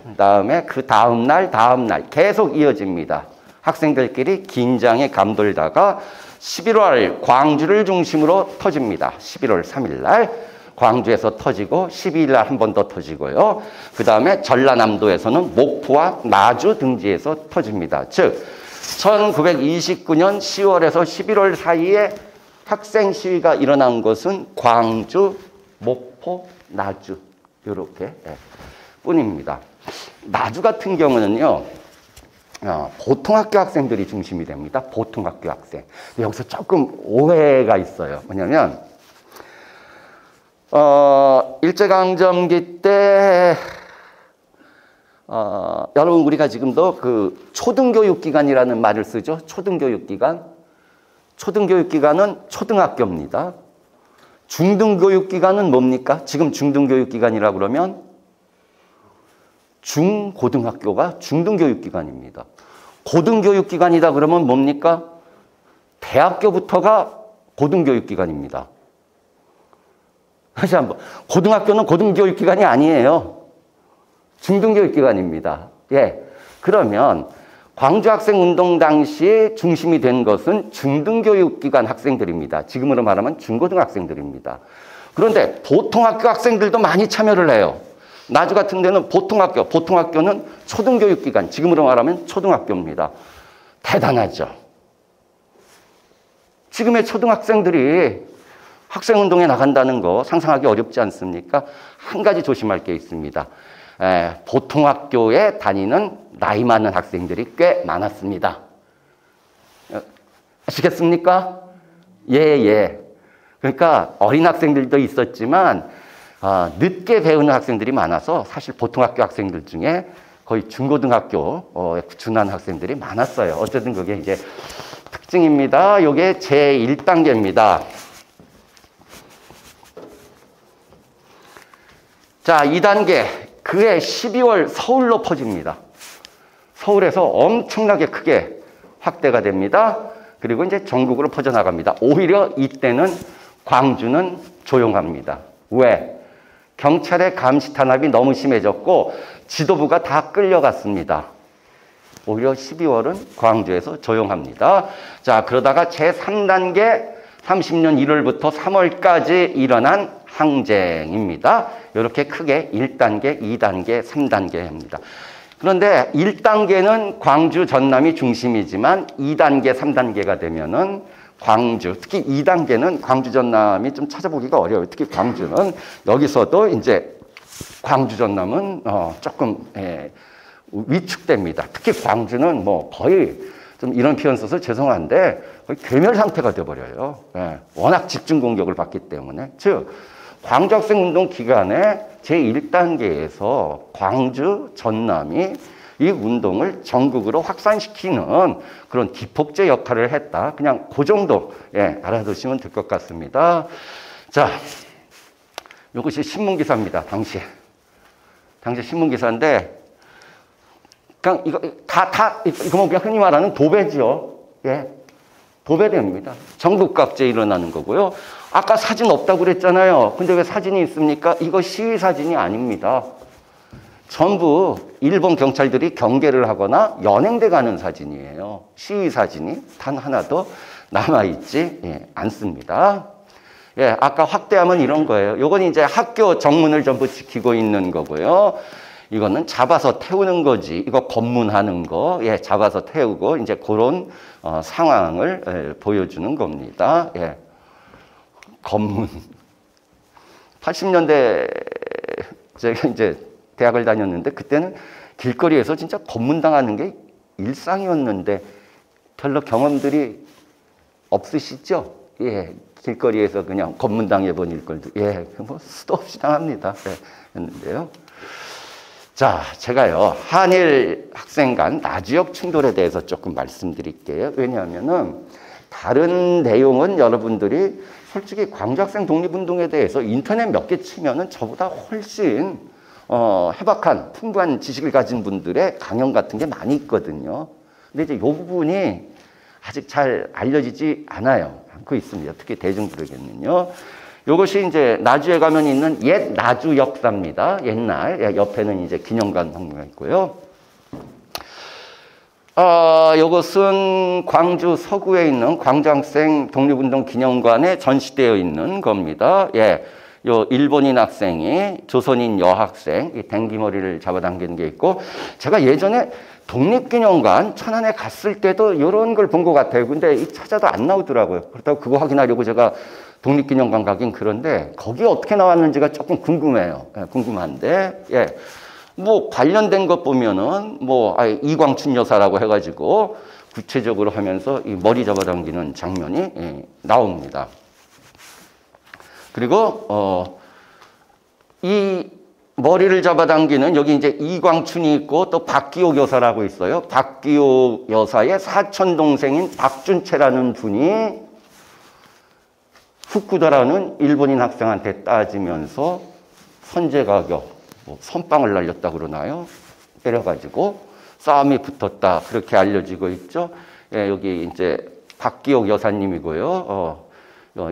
그 다음날 계속 이어집니다. 학생들끼리 긴장에 감돌다가 11월 광주를 중심으로 터집니다. 11월 3일 날 광주에서 터지고 12일 날 한 번 더 터지고요. 그 다음에 전라남도에서는 목포와 나주 등지에서 터집니다. 즉 1929년 10월에서 11월 사이에 학생 시위가 일어난 것은 광주, 목포, 나주 이렇게 뿐입니다. 나주 같은 경우는요, 보통학교 학생들이 중심이 됩니다. 보통학교 학생. 여기서 조금 오해가 있어요. 뭐냐면 일제강점기 때 여러분 우리가 지금도 그 초등교육기관이라는 말을 쓰죠. 초등교육기관. 초등교육기관은 초등학교입니다. 중등교육기관은 뭡니까? 지금 중등교육기관이라고 그러면 중고등학교가 중등교육기관입니다. 고등교육기관이다 그러면 뭡니까? 대학교부터가 고등교육기관입니다. 다시 한번. 고등학교는 고등교육기관이 아니에요. 중등교육기관입니다. 예. 그러면 광주학생운동 당시 중심이 된 것은 중등교육기관 학생들입니다. 지금으로 말하면 중고등학생들입니다. 그런데 보통학교 학생들도 많이 참여를 해요. 나주 같은 데는 보통학교는 초등교육기관, 지금으로 말하면 초등학교입니다. 대단하죠. 지금의 초등학생들이 학생운동에 나간다는 거 상상하기 어렵지 않습니까? 한 가지 조심할 게 있습니다. 보통학교에 다니는 나이 많은 학생들이 꽤 많았습니다. 아시겠습니까? 예. 그러니까 어린 학생들도 있었지만 늦게 배우는 학생들이 많아서 사실 보통학교 학생들 중에 거의 중고등학교에 준한 학생들이 많았어요. 어쨌든 그게 이제 특징입니다. 이게 제1단계입니다. 자, 2단계. 그해 12월 서울로 퍼집니다. 서울에서 엄청나게 크게 확대가 됩니다. 그리고 이제 전국으로 퍼져나갑니다. 오히려 이때는 광주는 조용합니다. 왜? 경찰의 감시 탄압이 너무 심해졌고 지도부가 다 끌려갔습니다. 오히려 12월은 광주에서 조용합니다. 자, 그러다가 제3단계 30년 1월부터 3월까지 일어난 항쟁입니다. 이렇게 크게 1단계, 2단계, 3단계 합니다. 그런데 1단계는 광주, 전남이 중심이지만 2단계, 3단계가 되면은 광주, 특히 2단계는 광주, 전남이 좀 찾아보기가 어려워요. 특히 광주는 여기서도 이제 광주, 전남은 조금 위축됩니다. 특히 광주는 뭐 거의 좀 이런 표현 써서 죄송한데 거의 괴멸 상태가 되어버려요. 워낙 집중 공격을 받기 때문에. 즉 광주학생운동 기간에 제1단계에서 광주, 전남이 이 운동을 전국으로 확산시키는 그런 기폭제 역할을 했다. 그냥 그 정도 알아두시면 될 것 같습니다. 자, 이것이 신문기사입니다. 당시 신문기사인데 그냥 이거 그냥 흔히 말하는 도배지요. 도배됩니다. 전국 각지에 일어나는 거고요. 아까 사진 없다고 그랬잖아요. 근데 왜 사진이 있습니까? 이거 시위 사진이 아닙니다. 전부 일본 경찰들이 경계를 하거나 연행돼 가는 사진이에요. 시위 사진이 단 하나도 남아있지 않습니다. 아까 확대하면 이런 거예요. 요건 이제 학교 정문을 전부 지키고 있는 거고요. 이거는 잡아서 태우는 거지. 이거 검문하는 거. 잡아서 태우고 이제 그런 상황을 보여주는 겁니다. 검문. 80년대 제가 이제 대학을 다녔는데 그때는 길거리에서 진짜 검문당하는 게 일상이었는데 별로 경험들이 없으시죠? 길거리에서 그냥 검문당해본 일걸도 뭐 수도 없이 당합니다. 했는데요. 자, 제가요 한일 학생 간 나주역 충돌에 대해서 조금 말씀드릴게요. 왜냐하면은 다른 내용은 여러분들이 솔직히 광주학생 독립운동에 대해서 인터넷 몇 개 치면은 저보다 훨씬 해박한 풍부한 지식을 가진 분들의 강연 같은 게 많이 있거든요. 근데 이제 이 부분이 아직 잘 알려지지 않고 있습니다. 특히 대중들에게는요. 이것이 이제 나주에 가면 있는 옛 나주 역사입니다. 옛날 옆에는 이제 기념관 성묘가 있고요. 이것은 광주 서구에 있는 광주학생 독립운동 기념관에 전시되어 있는 겁니다. 요 일본인 학생이 조선인 여학생 이 댕기머리를 잡아당기는 게 있고, 제가 예전에 독립기념관 천안에 갔을 때도 이런 걸 본 것 같아요. 근데 찾아도 안 나오더라고요. 그렇다고 그거 확인하려고 제가 독립기념관 가긴 그런데 거기 어떻게 나왔는지가 조금 궁금해요. 궁금한데 뭐 관련된 것 보면은 뭐 이광춘 여사라고 해가지고 구체적으로 하면서 이 머리 잡아당기는 장면이 나옵니다. 그리고 이 머리를 잡아당기는 여기 이제 이광춘이 있고 또 박기옥 여사라고 있어요. 박기옥 여사의 사촌 동생인 박준채라는 분이 후쿠다라는 일본인 학생한테 따지면서 선제 가격, 선빵을 날렸다 그러나요? 때려가지고 싸움이 붙었다. 그렇게 알려지고 있죠. 예, 여기 이제 박기옥 여사님이고요.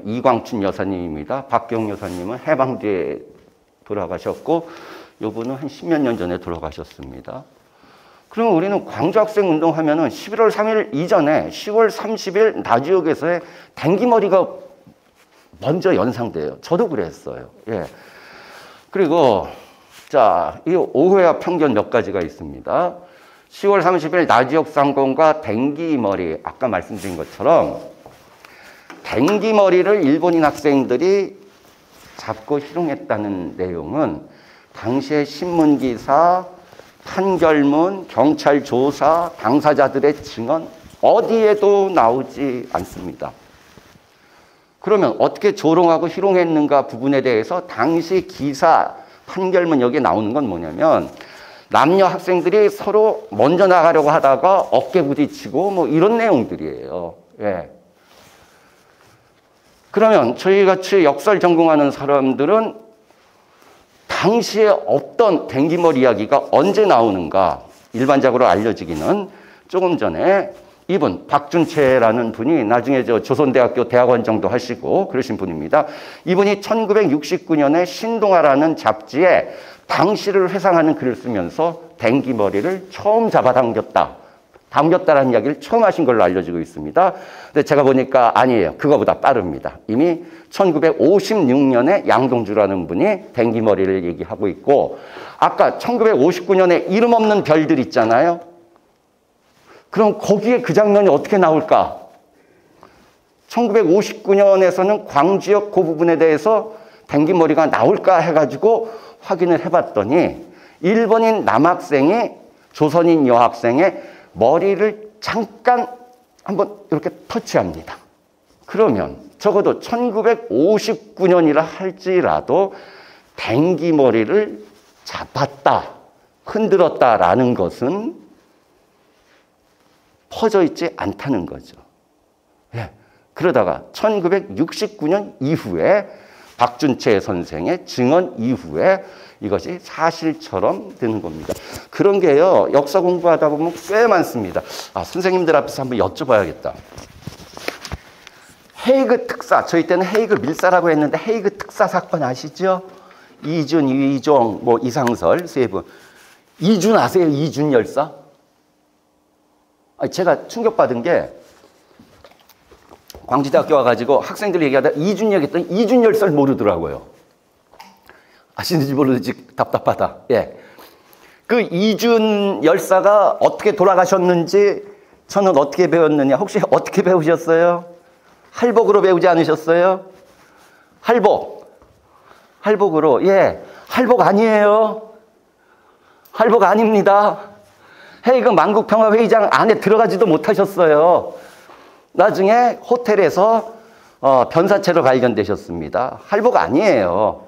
이광춘 여사님입니다. 박기옥 여사님은 해방 뒤에 돌아가셨고, 요분은 한 10몇 년 전에 돌아가셨습니다. 그러면 우리는 광주학생 운동하면은 11월 3일 이전에 10월 30일 나지역에서의 댕기머리가 먼저 연상돼요. 저도 그랬어요. 예. 그리고 자, 이 오해와 편견 몇 가지가 있습니다. 10월 30일 나지역 상공과 댕기머리, 아까 말씀드린 것처럼 댕기머리를 일본인 학생들이 잡고 희롱했다는 내용은 당시의 신문기사, 판결문, 경찰 조사, 당사자들의 증언 어디에도 나오지 않습니다. 그러면 어떻게 조롱하고 희롱했는가 부분에 대해서 당시 기사, 판결문 여기에 나오는 건 뭐냐면 남녀 학생들이 서로 먼저 나가려고 하다가 어깨 부딪히고 뭐 이런 내용들이에요. 예. 그러면 저희같이 역사를 전공하는 사람들은 당시에 없던 댕기머리 이야기가 언제 나오는가 일반적으로 알려지기는 조금 전에 이분 박준채라는 분이 나중에 저 조선대학교 대학원 정도 하시고 그러신 분입니다. 이분이 1969년에 신동아라는 잡지에 당시를 회상하는 글을 쓰면서 댕기머리를 처음 잡아당겼다. 당겼다라는 이야기를 처음 하신 걸로 알려지고 있습니다. 근데 제가 보니까 아니에요. 그거보다 빠릅니다. 이미 1956년에 양동주라는 분이 댕기머리를 얘기하고 있고, 아까 1959년에 이름 없는 별들 있잖아요. 그럼 거기에 그 장면이 어떻게 나올까? 1959년에서는 광주역 그 부분에 대해서 댕기머리가 나올까 해가지고 확인을 해봤더니 일본인 남학생이 조선인 여학생의 머리를 잠깐 한번 이렇게 터치합니다. 그러면 적어도 1959년이라 할지라도 댕기머리를 잡았다, 흔들었다라는 것은 퍼져 있지 않다는 거죠. 예. 그러다가 1969년 이후에 박준채 선생의 증언 이후에 이것이 사실처럼 되는 겁니다. 그런 게요, 역사 공부하다 보면 꽤 많습니다. 아, 선생님들 앞에서 한번 여쭤봐야겠다. 헤이그 특사, 저희 때는 헤이그 밀사라고 했는데 헤이그 특사 사건 아시죠? 이준, 이종, 뭐 이상설 세 분. 이준 아세요? 이준 열사? 제가 충격받은 게 광주대학교 와가지고 학생들 얘기하다 이준 얘기했더니 이준 열사를 모르더라고요. 아시는지 모르는지 답답하다. 예. 그 이준 열사가 어떻게 돌아가셨는지 저는 어떻게 배웠느냐. 혹시 어떻게 배우셨어요? 할복으로 배우지 않으셨어요? 할복. 할복으로. 예. 할복 아니에요. 할복 아닙니다. 헤이그 만국평화회의장 안에 들어가지도 못하셨어요. 나중에 호텔에서 변사체로 발견되셨습니다. 할복 아니에요.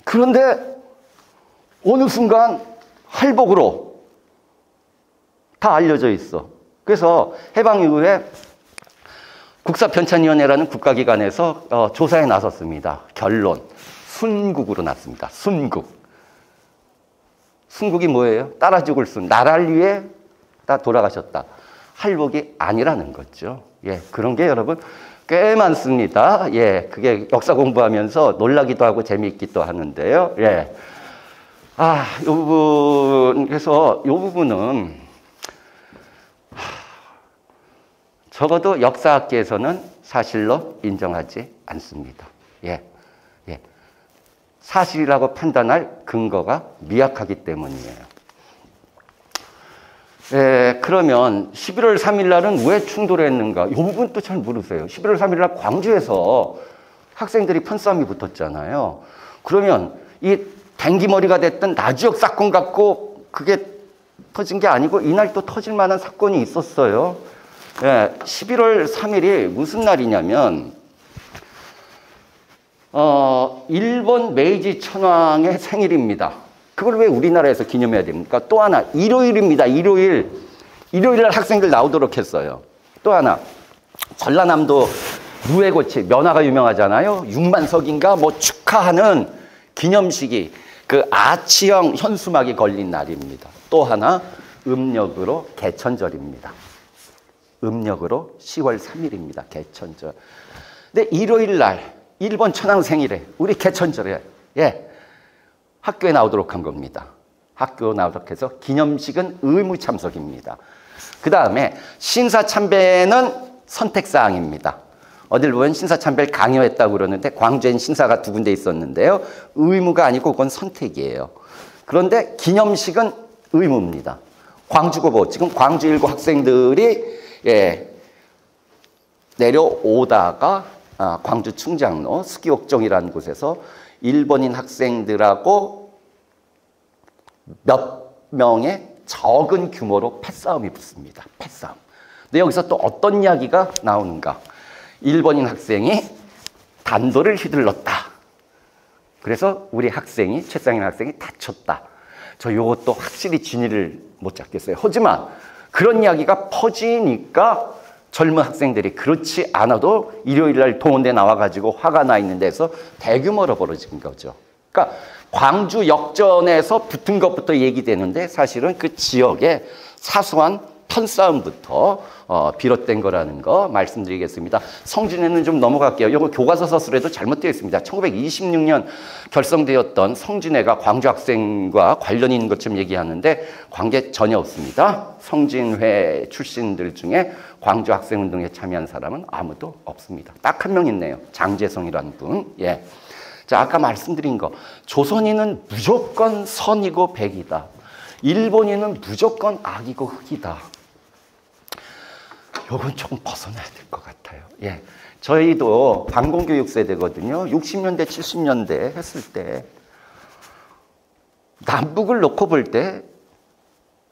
그런데 어느 순간 할복으로 다 알려져 있어. 그래서 해방 이후에 국사편찬위원회라는 국가기관에서 조사에 나섰습니다. 결론, 순국으로 났습니다. 순국. 순국이 뭐예요? 따라 죽을 순. 나라를 위해 다 돌아가셨다. 할복이 아니라는 거죠. 예, 그런 게 여러분 꽤 많습니다. 예, 그게 역사 공부하면서 놀라기도 하고 재미있기도 하는데요. 예. 아, 이 부분, 그래서 이 부분은 적어도 역사학계에서는 사실로 인정하지 않습니다. 예. 예. 사실이라고 판단할 근거가 미약하기 때문이에요. 예, 그러면 11월 3일 날은 왜 충돌했는가? 이 부분도 잘 모르세요. 11월 3일 날 광주에서 학생들이 편싸움이 붙었잖아요. 그러면 이 댕기머리가 됐던 나지역 사건 갖고 그게 터진 게 아니고 이날 또 터질 만한 사건이 있었어요. 예, 11월 3일이 무슨 날이냐면 일본 메이지 천황의 생일입니다. 그걸 왜 우리나라에서 기념해야 됩니까? 또 하나, 일요일입니다. 일요일 날 학생들 나오도록 했어요. 또 하나, 전라남도 무예고치, 면화가 유명하잖아요. 6만석인가 뭐 축하하는 기념식이 그 아치형 현수막이 걸린 날입니다. 또 하나, 음력으로 개천절입니다. 음력으로 10월 3일입니다. 개천절. 근데 일요일 날 일본 천황생일에 우리 개천절에 학교에 나오도록 한 겁니다. 학교 나오도록 해서 기념식은 의무 참석입니다. 그 다음에 신사참배는 선택사항입니다. 어딜 보면 신사참배를 강요했다고 그러는데 광주엔 신사가 2군데 있었는데요. 의무가 아니고 그건 선택이에요. 그런데 기념식은 의무입니다. 광주고고 지금 광주 일고 학생들이 내려오다가 광주 충장로 수기옥정이라는 곳에서 일본인 학생들하고 몇 명의 적은 규모로 패싸움이 붙습니다. 패싸움. 근데 여기서 또 어떤 이야기가 나오는가? 일본인 학생이 단도를 휘둘렀다. 그래서 우리 학생이, 최상인 학생이 다쳤다. 저 요것도 확실히 진위를 못 잡겠어요. 하지만 그런 이야기가 퍼지니까 젊은 학생들이 그렇지 않아도 일요일날 동원대 나와가지고 화가 나 있는 데서 대규모로 벌어진 거죠. 그러니까 광주 역전에서 붙은 것부터 얘기되는데 사실은 그 지역의 사소한 편싸움부터 비롯된 거라는 거 말씀드리겠습니다. 성진회는 좀 넘어갈게요. 이거 교과서 서술에도 잘못되어 있습니다. 1926년 결성되었던 성진회가 광주 학생과 관련 있는 것처럼 얘기하는데 관계 전혀 없습니다. 성진회 출신들 중에 광주 학생운동에 참여한 사람은 아무도 없습니다. 딱 한 명 있네요. 장재성이라는 분. 예. 자, 아까 말씀드린 거. 조선인은 무조건 선이고 백이다. 일본인은 무조건 악이고 흑이다. 요건 조금 벗어나야 될 것 같아요. 예. 저희도 반공교육 세대거든요. 60년대, 70년대 했을 때 남북을 놓고 볼 때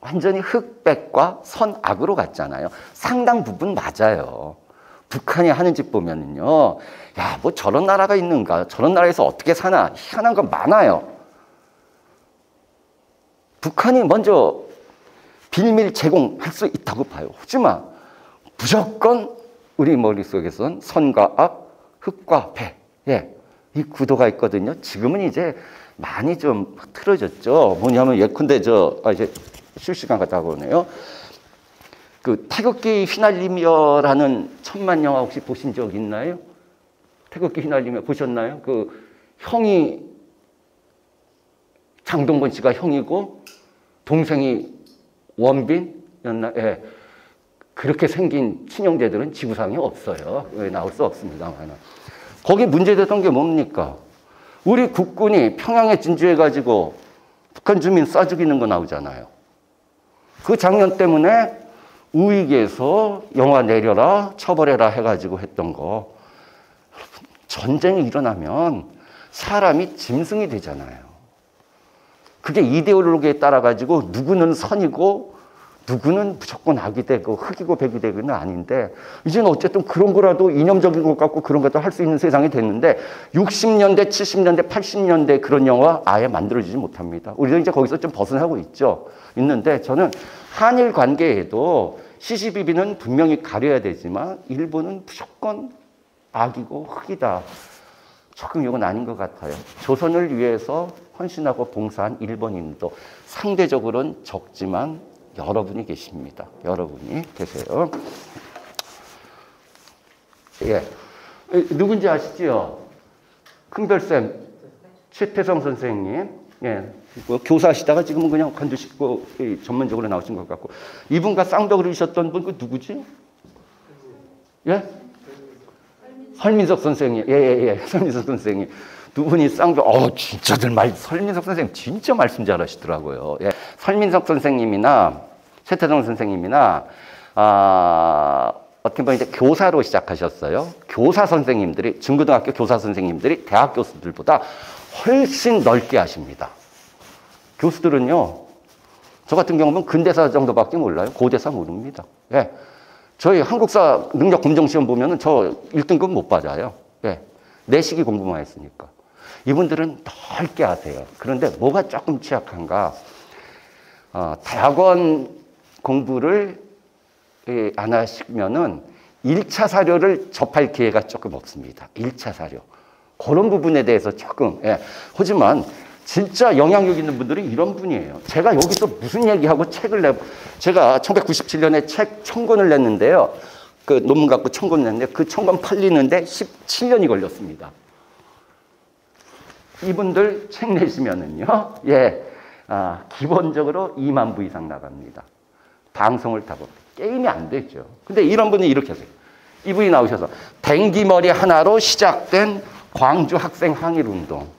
완전히 흑백과 선악으로 갔잖아요. 상당 부분 맞아요. 북한이 하는 짓 보면은요. 야, 뭐 저런 나라가 있는가? 저런 나라에서 어떻게 사나? 희한한 건 많아요. 북한이 먼저 빌밀 제공할 수 있다고 봐요. 하지만 무조건 우리 머릿속에선 선과 악, 흑과 백. 예, 이 구도가 있거든요. 지금은 이제 많이 좀 틀어졌죠. 뭐냐면 예컨대 이제 실시간 갔다 오네요. 그 태극기 휘날리며라는 천만 영화 혹시 보신 적 있나요? 태극기 휘날리며 보셨나요? 그 형이 장동건 씨가 형이고 동생이 원빈이었나? 예. 그렇게 생긴 친형제들은 지구상에 없어요. 왜 나올 수 없습니다만. 거기 문제됐던 게 뭡니까? 우리 국군이 평양에 진주해가지고 북한 주민 쏴 죽이는 거 나오잖아요. 그 장면 때문에 우익에서 영화 내려라, 처벌해라 해가지고 했던 거. 전쟁이 일어나면 사람이 짐승이 되잖아요. 그게 이데올로기에 따라가지고 누구는 선이고 누구는 무조건 악이 되고 흑이고 백이 되고는 아닌데 이제는 어쨌든 그런 거라도 이념적인 것 같고 그런 것도 할 수 있는 세상이 됐는데 60년대, 70년대, 80년대 그런 영화 아예 만들어지지 못합니다. 우리도 이제 거기서 좀 벗어나고 있는데 저는 한일 관계에도 시시비비는 분명히 가려야 되지만 일본은 무조건 악이고 흑이다. 조금 이건 아닌 것 같아요. 조선을 위해서 헌신하고 봉사한 일본인도 상대적으로는 적지만 여러분이 계십니다. 여러분이 계세요. 예. 누군지 아시죠? 큰별쌤, 최태성 선생님. 예. 뭐 교사하시다가 지금은 그냥 관두시고 전문적으로 나오신 것 같고. 이분과 쌍벽을 이루셨던 분, 그 누구지? 예? 설민석 선생님. 예. 설민석 선생님. 두 분이 쌍벽, 진짜들 설민석 선생님 진짜 말씀 잘하시더라고요. 예. 설민석 선생님이나 최태성 선생님이나, 어떻게 보면 이제 교사로 시작하셨어요. 교사 선생님들이, 중고등학교 교사 선생님들이 대학 교수들보다 훨씬 넓게 하십니다. 교수들은요, 저 같은 경우는 근대사 정도밖에 몰라요. 고대사 모릅니다. 예. 저희 한국사 능력 검정시험 보면은 저 1등급 못 받아요. 예. 내시기 공부만 했으니까. 이분들은 넓게 하세요. 그런데 뭐가 조금 취약한가? 대학원 공부를 안 하시면은 1차 사료를 접할 기회가 조금 없습니다. 1차 사료. 그런 부분에 대해서 조금, 예. 하지만 진짜 영향력 있는 분들이 이런 분이에요. 제가 여기서 무슨 얘기하고 책을 제가 1997년에 책 천권을 냈는데요. 그 논문 갖고 천권을 냈는데 그 천권 팔리는데 17년이 걸렸습니다. 이분들 책 내시면은요, 예, 기본적으로 2만 부 이상 나갑니다. 방송을 타고. 게임이 안 되죠. 근데 이런 분이 이렇게 하세요. 이분이 나오셔서 댕기머리 하나로 시작된 광주 학생 항일운동.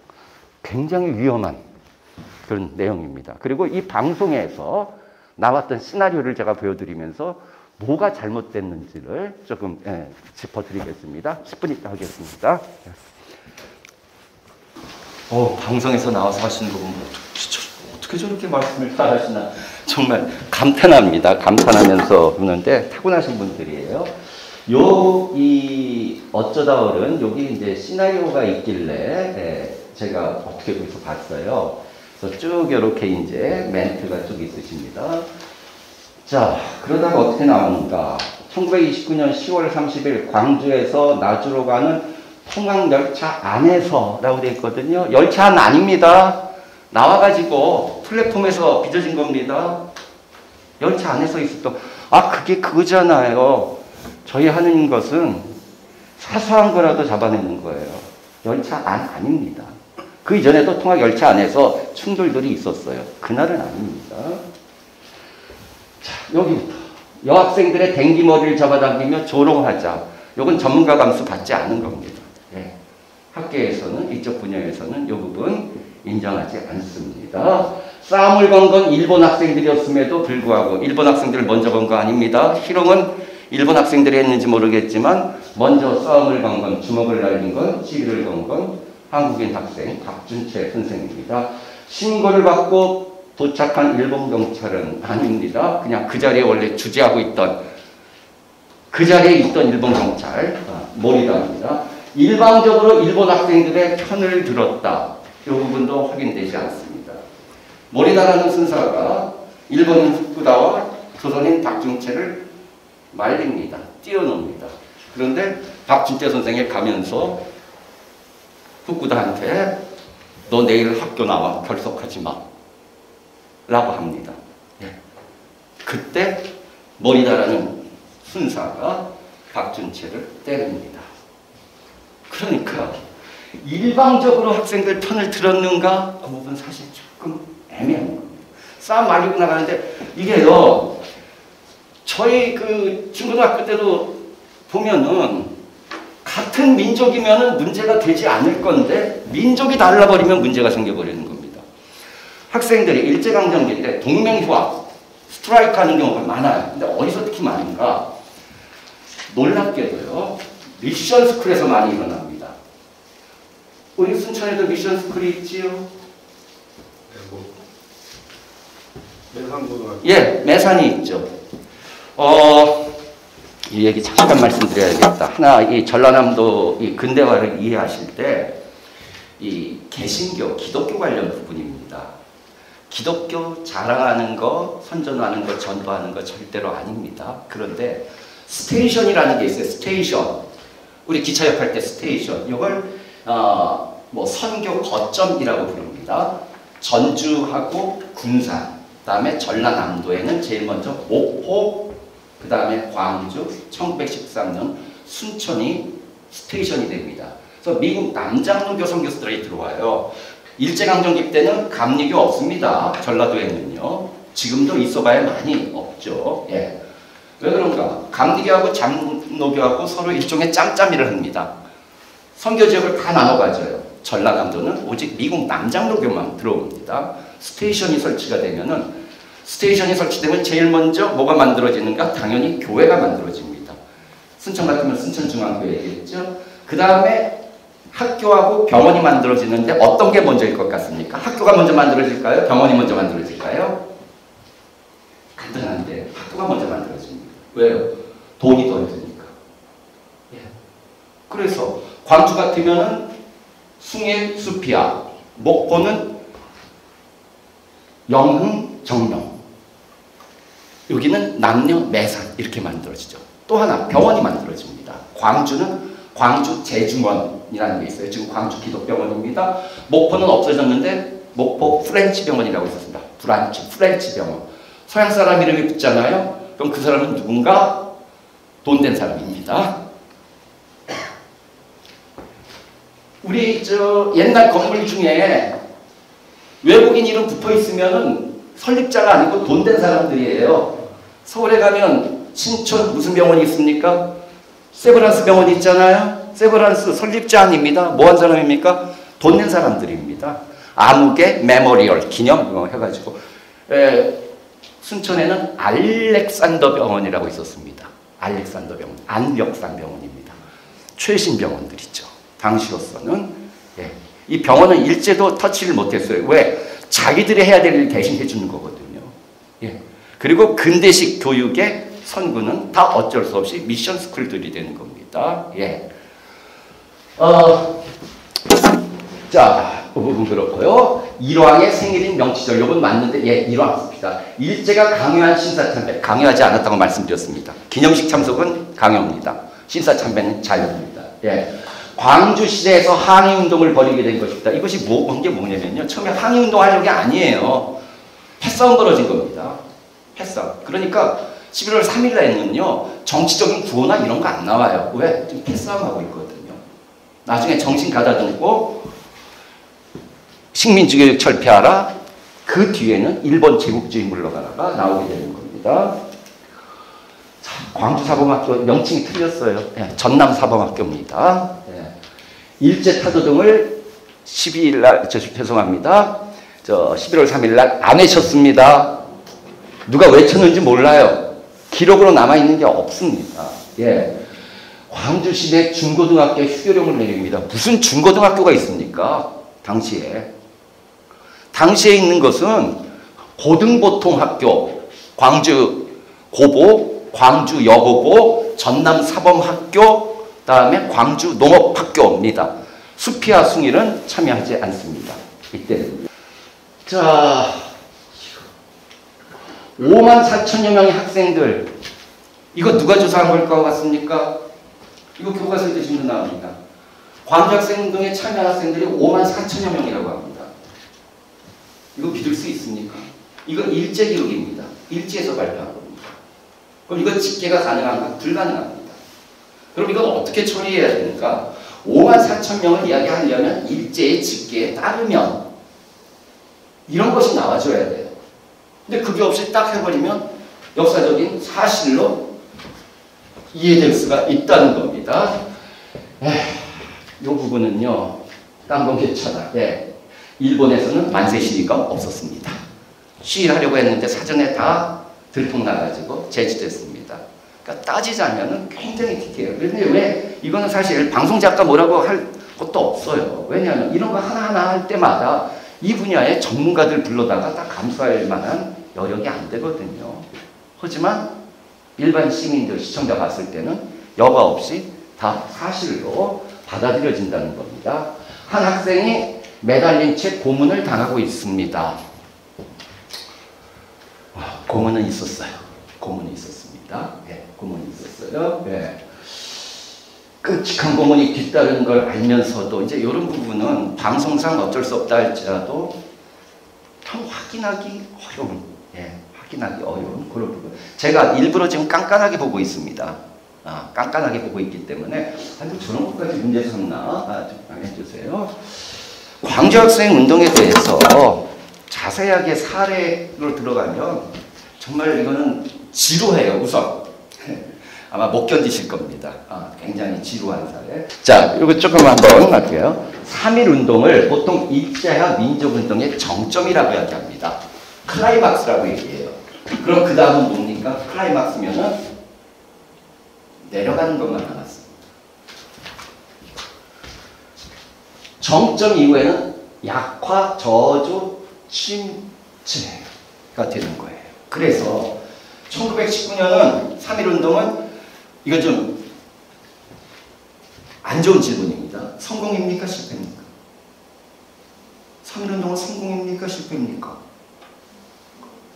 굉장히 위험한 그런 내용입니다. 그리고 이 방송에서 나왔던 시나리오를 제가 보여드리면서 뭐가 잘못됐는지를 조금 짚어드리겠습니다. 10분 있다 하겠습니다. 방송에서 나와서 하시는 거 보면 어떻게 저렇게 말씀을 다 하시나 정말 감탄합니다. 감탄하면서 보는데 타고나신 분들이에요. 이 어쩌다 어른 여기 이제 시나리오가 있길래 제가 어떻게 거기서 봤어요. 그래서 쭉 이렇게 이제 멘트가 쭉 있으십니다. 자, 그러다가 어떻게 나오는가. 1929년 10월 30일 광주에서 나주로 가는 통학열차 안에서 라고 되어 있거든요. 열차 안 아닙니다. 나와가지고 플랫폼에서 빚어진 겁니다. 열차 안에서 있었던, 그게 그거잖아요. 저희 하는 것은 사소한 거라도 잡아내는 거예요. 열차 안 아닙니다. 그 이전에도 통학 열차 안에서 충돌들이 있었어요. 그날은 아닙니다. 자, 여기부터. 여학생들의 댕기머리를 잡아당기며 조롱하자. 이건 전문가 감수 받지 않은 겁니다. 네. 학계에서는, 이쪽 분야에서는 이 부분 인정하지 않습니다. 싸움을 건 건 일본 학생들이었음에도 불구하고, 일본 학생들을 먼저 건 거 아닙니다. 희롱은 일본 학생들이 했는지 모르겠지만, 먼저 싸움을 건 건, 주먹을 날린 건, 시비를 건 건, 한국인 학생 박준채 선생입니다. 신고를 받고 도착한 일본 경찰은 아닙니다. 그냥 그 자리에 원래 주재하고 있던 그 자리에 있던 일본 경찰 모리다입니다. 일방적으로 일본 학생들의 편을 들었다. 이 부분도 확인되지 않습니다. 모리다라는 순사가 일본인 후쿠다와 조선인 박준채를 말립니다. 띄워놓습니다. 그런데 박준채 선생이 가면서 후쿠다한테 너 내일 학교 나와 결석하지 마 라고 합니다. 그때 모리다라는 순사가 박준채를 때립니다. 그러니까 일방적으로 학생들 편을 들었는가? 그 부분 사실 조금 애매한 겁니다. 싸움 말리고 나가는데 이게요, 저희 그 중고등학교 때도 보면은 같은 민족이면 문제가 되지 않을 건데 민족이 달라버리면 문제가 생겨버리는 겁니다. 학생들이 일제강점기 때 동맹휴학, 스트라이크 하는 경우가 많아요. 근데 어디서 특히 많은가? 놀랍게도요, 미션 스쿨에서 많이 일어납니다. 우리 순천에도 미션 스쿨이 있지요? 매산고등학교. 예, 매산이 있죠. 이 얘기 잠깐 말씀드려야겠다. 하나, 이 전라남도 이 근대화를 이해하실 때, 이 개신교, 기독교 관련 부분입니다. 기독교 자랑하는 거, 선전하는 거, 전도하는 거 절대로 아닙니다. 그런데 스테이션이라는 게 있어요. 스테이션. 우리 기차역 할 때 스테이션. 이걸 뭐 선교 거점이라고 부릅니다. 전주하고 군산, 그다음에 전라남도에는 제일 먼저 목포, 그 다음에 광주, 1913년 순천이 스테이션이 됩니다. 그래서 미국 남장로교 선교사들이 들어와요. 일제강점기 때는 감리교 없습니다. 전라도에는요. 지금도 있어봐야 많이 없죠. 예. 왜 그런가? 감리교하고 장로교하고 서로 일종의 짬짬이를 합니다. 선교지역을 다 나눠 가져요. 전라남도는 오직 미국 남장로교만 들어옵니다. 스테이션이 설치가 되면은, 스테이션이 설치되면 제일 먼저 뭐가 만들어지는가? 당연히 교회가 만들어집니다. 순천 같으면 순천중앙교회겠죠. 그 다음에 학교하고 병원이 만들어지는데 어떤 게 먼저일 것 같습니까? 학교가 먼저 만들어질까요? 병원이 먼저 만들어질까요? 간단한데 학교가 먼저 만들어집니다. 왜요? 돈이 더 있으니까. 예. 그래서 광주 같으면은 숭일, 수피아, 목포는 영흥, 정령. 여기는 남녀, 매산 이렇게 만들어지죠. 또 하나 병원이 만들어집니다. 광주는 광주 재중원이라는 게 있어요. 지금 광주 기독병원입니다. 목포는 없어졌는데 목포 프렌치 병원이라고 있었습니다. 프렌치 병원. 서양 사람 이름이 붙잖아요. 그럼 그 사람은 누군가 돈 된 사람입니다. 우리 옛날 건물 중에 외국인 이름 붙어 있으면은 설립자가 아니고 돈 된 사람들이에요. 서울에 가면 신촌 무슨 병원이 있습니까? 세브란스 병원이 있잖아요. 세브란스 설립자 아닙니다. 뭐 한 사람입니까? 돈 낸 사람들입니다. 암흑의 메모리얼 기념 해가지고 순천에는 알렉산더 병원이라고 있었습니다. 알렉산더 병원, 안력산 병원입니다. 최신 병원들이죠. 당시로서는 이 병원은 일제도 터치를 못했어요. 왜? 자기들이 해야 될 일 대신 해주는 거거든요. 그리고 근대식 교육의 선구는 다 어쩔 수 없이 미션 스쿨들이 되는 겁니다. 자, 그 부분 그렇고요. 일왕의 생일인 명치절, 이건 맞는데, 일왕입니다. 일제가 강요한 신사참배, 강요하지 않았다고 말씀드렸습니다. 기념식 참석은 강요입니다. 신사참배는 자유입니다. 광주시대에서 항의운동을 벌이게 된 것입니다. 이것이 뭐냐면요. 처음에 항의운동 하려는 게 아니에요. 패싸움 벌어진 겁니다. 패싸움. 그러니까 11월 3일 날에는요, 정치적인 구호나 이런 거 안 나와요. 왜? 지금 패싸움하고 있거든요. 나중에 정신 가다듬고 식민지교육 철폐하라. 그 뒤에는 일본 제국주의 물러가라가 나오게 되는 겁니다. 자, 광주사범학교 명칭이 틀렸어요. 전남사범학교입니다. 일제타도 등을 12일 날, 죄송합니다. 11월 3일 날 안 외쳤습니다. 누가 외쳤는지 몰라요. 기록으로 남아있는 게 없습니다. 광주시내 중고등학교 휴교령을 내립니다. 무슨 중고등학교가 있습니까? 당시에 있는 것은 고등보통학교, 광주 고보, 광주 여고보, 전남 사범학교, 다음에 광주 농업학교입니다. 수피와 숭일은 참여하지 않습니다. 이때는. 자, 54,000여 명의 학생들. 이거 누가 조사한 걸 것 같습니까? 이거 교과서에 지금 나옵니다. 광주 학생운동에 참여한 학생들이 54,000여 명이라고 합니다. 이거 믿을 수 있습니까? 이건 일제기록입니다. 일제에서 발표한 겁니다. 그럼 이거 집계가 가능한가? 불가능합니다. 그럼 이건 어떻게 처리해야 됩니까? 54,000명을 이야기하려면 일제의 집계에 따르면 이런 것이 나와줘야 돼요. 근데 그게 없이 딱 해버리면 역사적인 사실로 이해될 수가 있다는 겁니다. 이 부분은요, 딴 건 괜찮아. 일본에서는 만세 시위가 없었습니다. 시위를 하려고 했는데 사전에 다 들통나가지고 제지됐습니다. 그러니까 따지자면 굉장히 디테일해요. 그런데 왜 이거는 사실 방송작가 뭐라고 할 것도 없어요. 왜냐하면 이런 거 하나하나 할 때마다 이 분야의 전문가들 불러다가 다 감수할 만한 여력이 안 되거든요. 하지만 일반 시민들, 시청자 봤을 때는 여과 없이 다 사실로 받아들여진다는 겁니다. 한 학생이 매달린 채 고문을 당하고 있습니다. 고문은 있었어요. 고문이 있었습니다. 고문이 있었어요. 끔찍한 고문이 뒤따르는 걸 알면서도 이제 이런 부분은 방송상 어쩔 수 없다 할지라도 참 확인하기 어려운, 확인하기 어려운 그런 부분. 제가 일부러 지금 깐깐하게 보고 있습니다. 깐깐하게 보고 있기 때문에 저런 것까지 문제 삼나 좀 해주세요. 광주학생 운동에 대해서 자세하게 사례로 들어가면 정말 이거는 지루해요. 우선 아마 못 견디실 겁니다. 굉장히 지루한 사례. 자, 이거 조금 한번 할게요. 3.1 운동을 보통 일제화 민족운동의 정점이라고 이야기합니다. 클라이막스라고 얘기해요. 그럼 그 다음은 뭡니까? 클라이막스면은 내려가는 것만 남았습니다. 정점 이후에는 약화, 저조, 침체가 되는 거예요. 그래서 1919년은 3.1 운동은 이건 좀 안 좋은 질문입니다. 성공입니까? 실패입니까? 3.1 운동은 성공입니까? 실패입니까?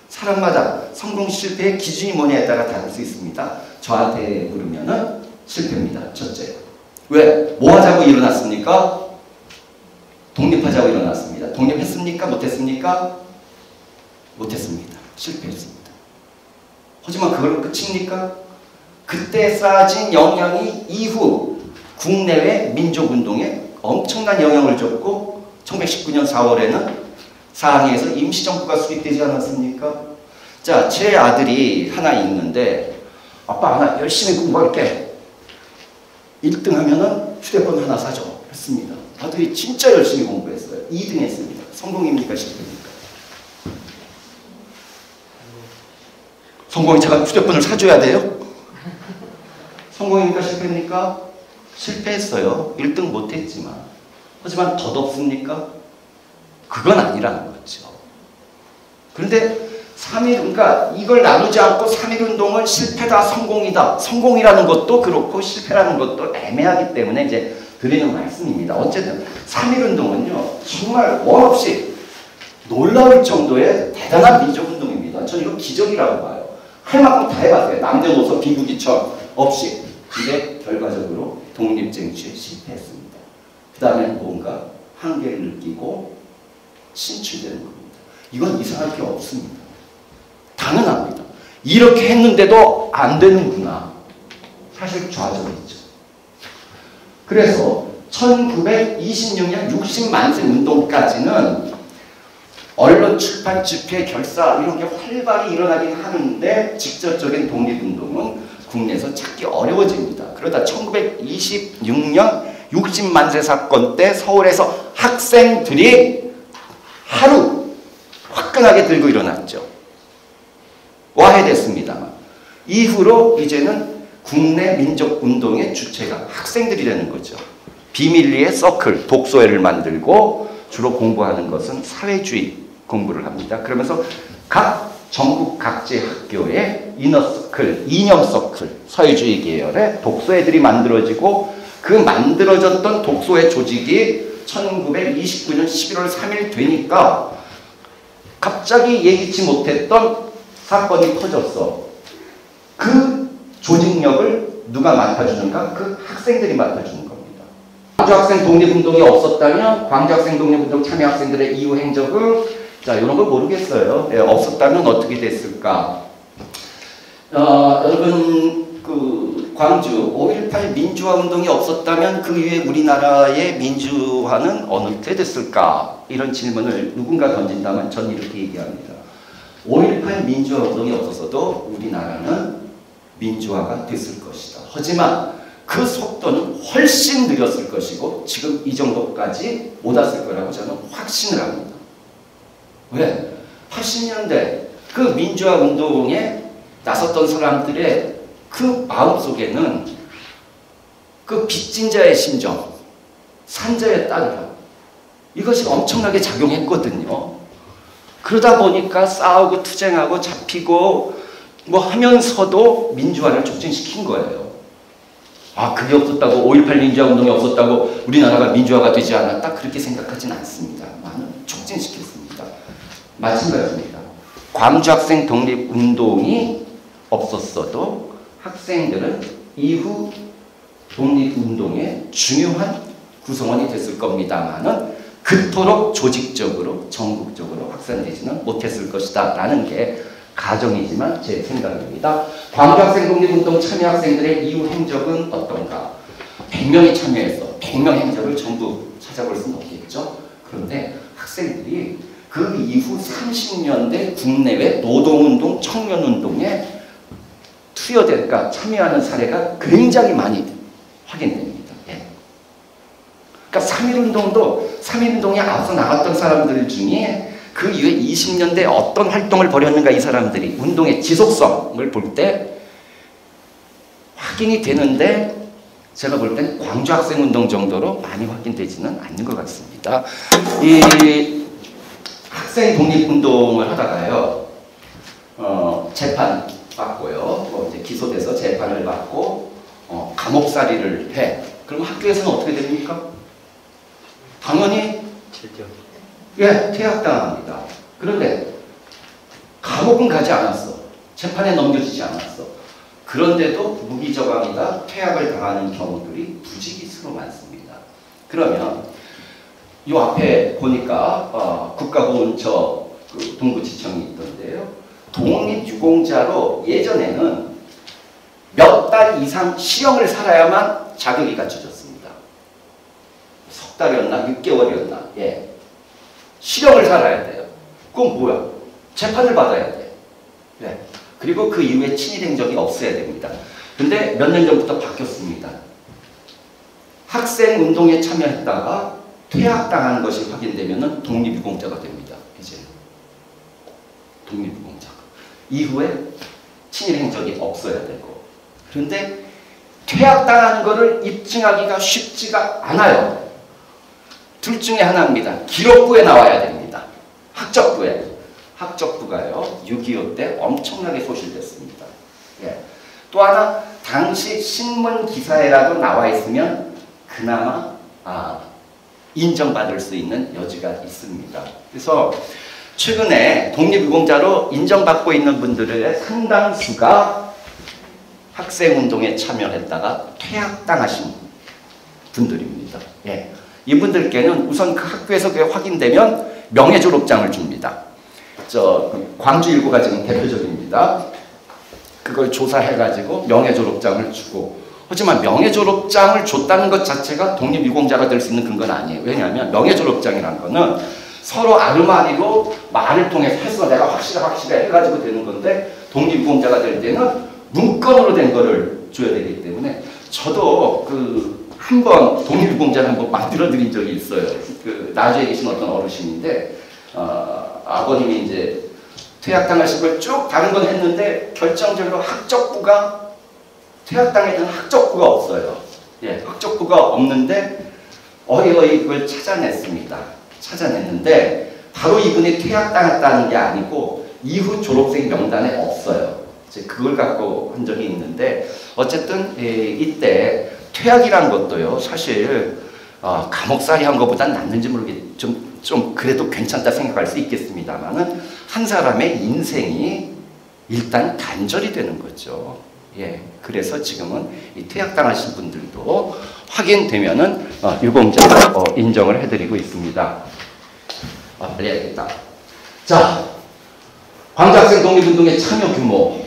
사람마다 성공 실패의 기준이 뭐냐에 따라 다를 수 있습니다. 저한테 물으면은 실패입니다. 첫째. 왜? 뭐 하자고 일어났습니까? 독립하자고 일어났습니다. 독립했습니까? 못했습니까? 못했습니다. 실패했습니다. 하지만 그걸로 끝입니까? 그때 쌓아진 영향이 이후 국내외 민족운동에 엄청난 영향을 줬고 1919년 4월에는 사항에서 임시정부가 수립되지 않았습니까? 자, 제 아들이 하나 있는데 아빠 하나 열심히 공부할게. 1등 하면은 휴대폰 하나 사줘. 했습니다. 아들이 진짜 열심히 공부했어요. 2등 했습니다. 성공입니까? 실패입니까? 성공이 제가 휴대폰을 사줘야 돼요? 성공입니까? 실패입니까? 실패했어요. 1등 못했지만. 하지만 덧없습니까? 그건 아니라는 거죠. 그런데 3.1, 그러니까 이걸 나누지 않고 3.1운동은 실패다, 성공이다. 성공이라는 것도 그렇고 실패라는 것도 애매하기 때문에 이제 드리는 말씀입니다. 어쨌든 3.1운동은요, 정말 원 없이 놀라울 정도의 대단한 민족운동입니다. 저는 이거 기적이라고 봐요. 할 만큼 다 해봤어요. 남녀노소 비구기천 없이. 근데 결과적으로 독립쟁취에 실패했습니다. 그 다음에 뭔가 한계를 느끼고 신출되는 겁니다. 이건 이상할 게 없습니다. 당연합니다. 이렇게 했는데도 안 되는구나. 사실 좌절했죠. 그래서 1926년 60만세 운동까지는 언론, 출판, 집회, 결사 이런 게 활발히 일어나긴 하는데 직접적인 독립운동은 국내에서 찾기 어려워집니다. 그러다 1926년 60만세 사건 때 서울에서 학생들이 하루 화끈하게 들고 일어났죠. 와해됐습니다만 이후로 이제는 국내 민족운동의 주체가 학생들이 되는 거죠. 비밀리에 서클, 독서회를 만들고 주로 공부하는 것은 사회주의 공부를 합니다. 그러면서 전국 각지 학교에 이너서클, 이념서클, 사회주의 계열의 독서회들이 만들어지고 그 만들어졌던 독서회 조직이 1929년 11월 3일 되니까 갑자기 예기치 못했던 사건이 터졌어. 그 조직력을 누가 맡아주는가? 그 학생들이 맡아주는 겁니다. 광주학생 독립운동이 없었다면 광주학생 독립운동 참여학생들의 이후 행적은 자, 이런 걸 모르겠어요. 네, 없었다면 어떻게 됐을까? 여러분 그 광주 5.18 민주화 운동이 없었다면 그 이후에 우리나라의 민주화는 어느 때 됐을까? 이런 질문을 누군가 던진다면 전 이렇게 얘기합니다. 5.18 민주화 운동이 없었어도 우리나라는 민주화가 됐을 것이다. 하지만 그 속도는 훨씬 느렸을 것이고 지금 이 정도까지 못 왔을 거라고 저는 확신을 합니다. 왜? 80년대 그 민주화 운동에 나섰던 사람들의 그 마음속에는 그 빚진 자의 심정, 산자의 따뜻함 이것이 엄청나게 작용했거든요. 그러다 보니까 싸우고 투쟁하고 잡히고 뭐 하면서도 민주화를 촉진시킨 거예요. 아, 그게 없었다고 5.18 민주화 운동이 없었다고 우리나라가 민주화가 되지 않았다? 그렇게 생각하지는 않습니다. 많은 촉진시켰습니다. 마찬가지입니다. 광주학생 독립운동이 없었어도 학생들은 이후 독립운동의 중요한 구성원이 됐을 겁니다만은 그토록 조직적으로 전국적으로 확산되지는 못했을 것이다 라는 게 가정이지만 제 생각입니다. 광주학생 독립운동 참여학생들의 이후 행적은 어떤가? 100명이 참여해서 100명 행적을 전부 찾아볼 수는 없겠죠. 그런데 학생들이 그 이후 30년대 국내외 노동운동, 청년운동에 투여될까 참여하는 사례가 굉장히 많이 확인됩니다. 예. 그러니까 3.1운동도 3.1운동에 앞서 나갔던 사람들 중에 그 이후에 20년대에 어떤 활동을 벌였는가 이 사람들이 운동의 지속성을 볼 때 확인이 되는데 제가 볼 땐 광주학생운동 정도로 많이 확인되지는 않는 것 같습니다. 이 학생 독립운동을 하다가요, 재판 받고요, 뭐 이제 기소돼서 재판을 받고 감옥살이를 해. 그럼 학교에서는 어떻게 됩니까? 당연히 예, 퇴학당합니다. 그런데 감옥은 가지 않았어. 재판에 넘겨지지 않았어. 그런데도 무기저강이다 퇴학을 당하는 경우들이 부지기수로 많습니다. 그러면 이 앞에 보니까 국가보훈처 그 동부지청이 있던데요. 독립유공자로 예전에는 몇 달 이상 실형을 살아야만 자격이 갖춰졌습니다. 석 달이었나 6개월이었나. 예. 실형을 살아야 돼요. 그건 뭐야? 재판을 받아야 돼. 예. 그리고 그 이후에 친일 행적이 없어야 됩니다. 근데 몇 년 전부터 바뀌었습니다. 학생 운동에 참여했다가 퇴학당하는 것이 확인되면 독립유공자가 됩니다. 이제 독립유공자가. 이후에 친일 행적이 없어야 되고. 그런데 퇴학당하는 것을 입증하기가 쉽지가 않아요. 둘 중에 하나입니다. 기록부에 나와야 됩니다. 학적부에. 학적부가요. 6.25 때 엄청나게 소실됐습니다. 예. 또 하나 당시 신문 기사에라도 나와 있으면 그나마 인정받을 수 있는 여지가 있습니다. 그래서 최근에 독립유공자로 인정받고 있는 분들의 상당수가 학생운동에 참여했다가 퇴학당하신 분들입니다. 예. 이분들께는 우선 그 학교에서 그게 확인되면 명예졸업장을 줍니다. 광주일고가 지금 대표적입니다. 그걸 조사해가지고 명예졸업장을 주고. 하지만 명예졸업장을 줬다는 것 자체가 독립유공자가 될 수 있는 근거는 아니에요. 왜냐하면 명예졸업장이라는 거는 서로 아르마리로 말을 통해서 해서 내가 확실해 해가지고 되는 건데, 독립유공자가 될 때는 문건으로 된 거를 줘야 되기 때문에, 저도 한번 독립유공자를 한번 만들어 드린 적이 있어요. 나주에 계신 어떤 어르신인데, 아버님이 이제 퇴학당하신 걸 쭉 다른 건 했는데, 결정적으로 학적부가, 퇴학당했던 학적부가 없어요. 예, 학적부가 없는데, 어이어이 그걸 찾아냈습니다. 찾아냈는데, 바로 이분이 퇴학당했다는 게 아니고, 이후 졸업생 명단에 없어요. 그걸 갖고 한 적이 있는데, 어쨌든 이때 퇴학이란 것도요, 사실 감옥살이 한 것보단 낫는지 좀 그래도 괜찮다 생각할 수 있겠습니다만은, 한 사람의 인생이 일단 단절이 되는 거죠. 예, 그래서 지금은 이 퇴학당하신 분들도 확인되면은 유공자로 인정을 해드리고 있습니다. 빨리 해야겠다. 자, 광주학생 독립운동의 참여 규모.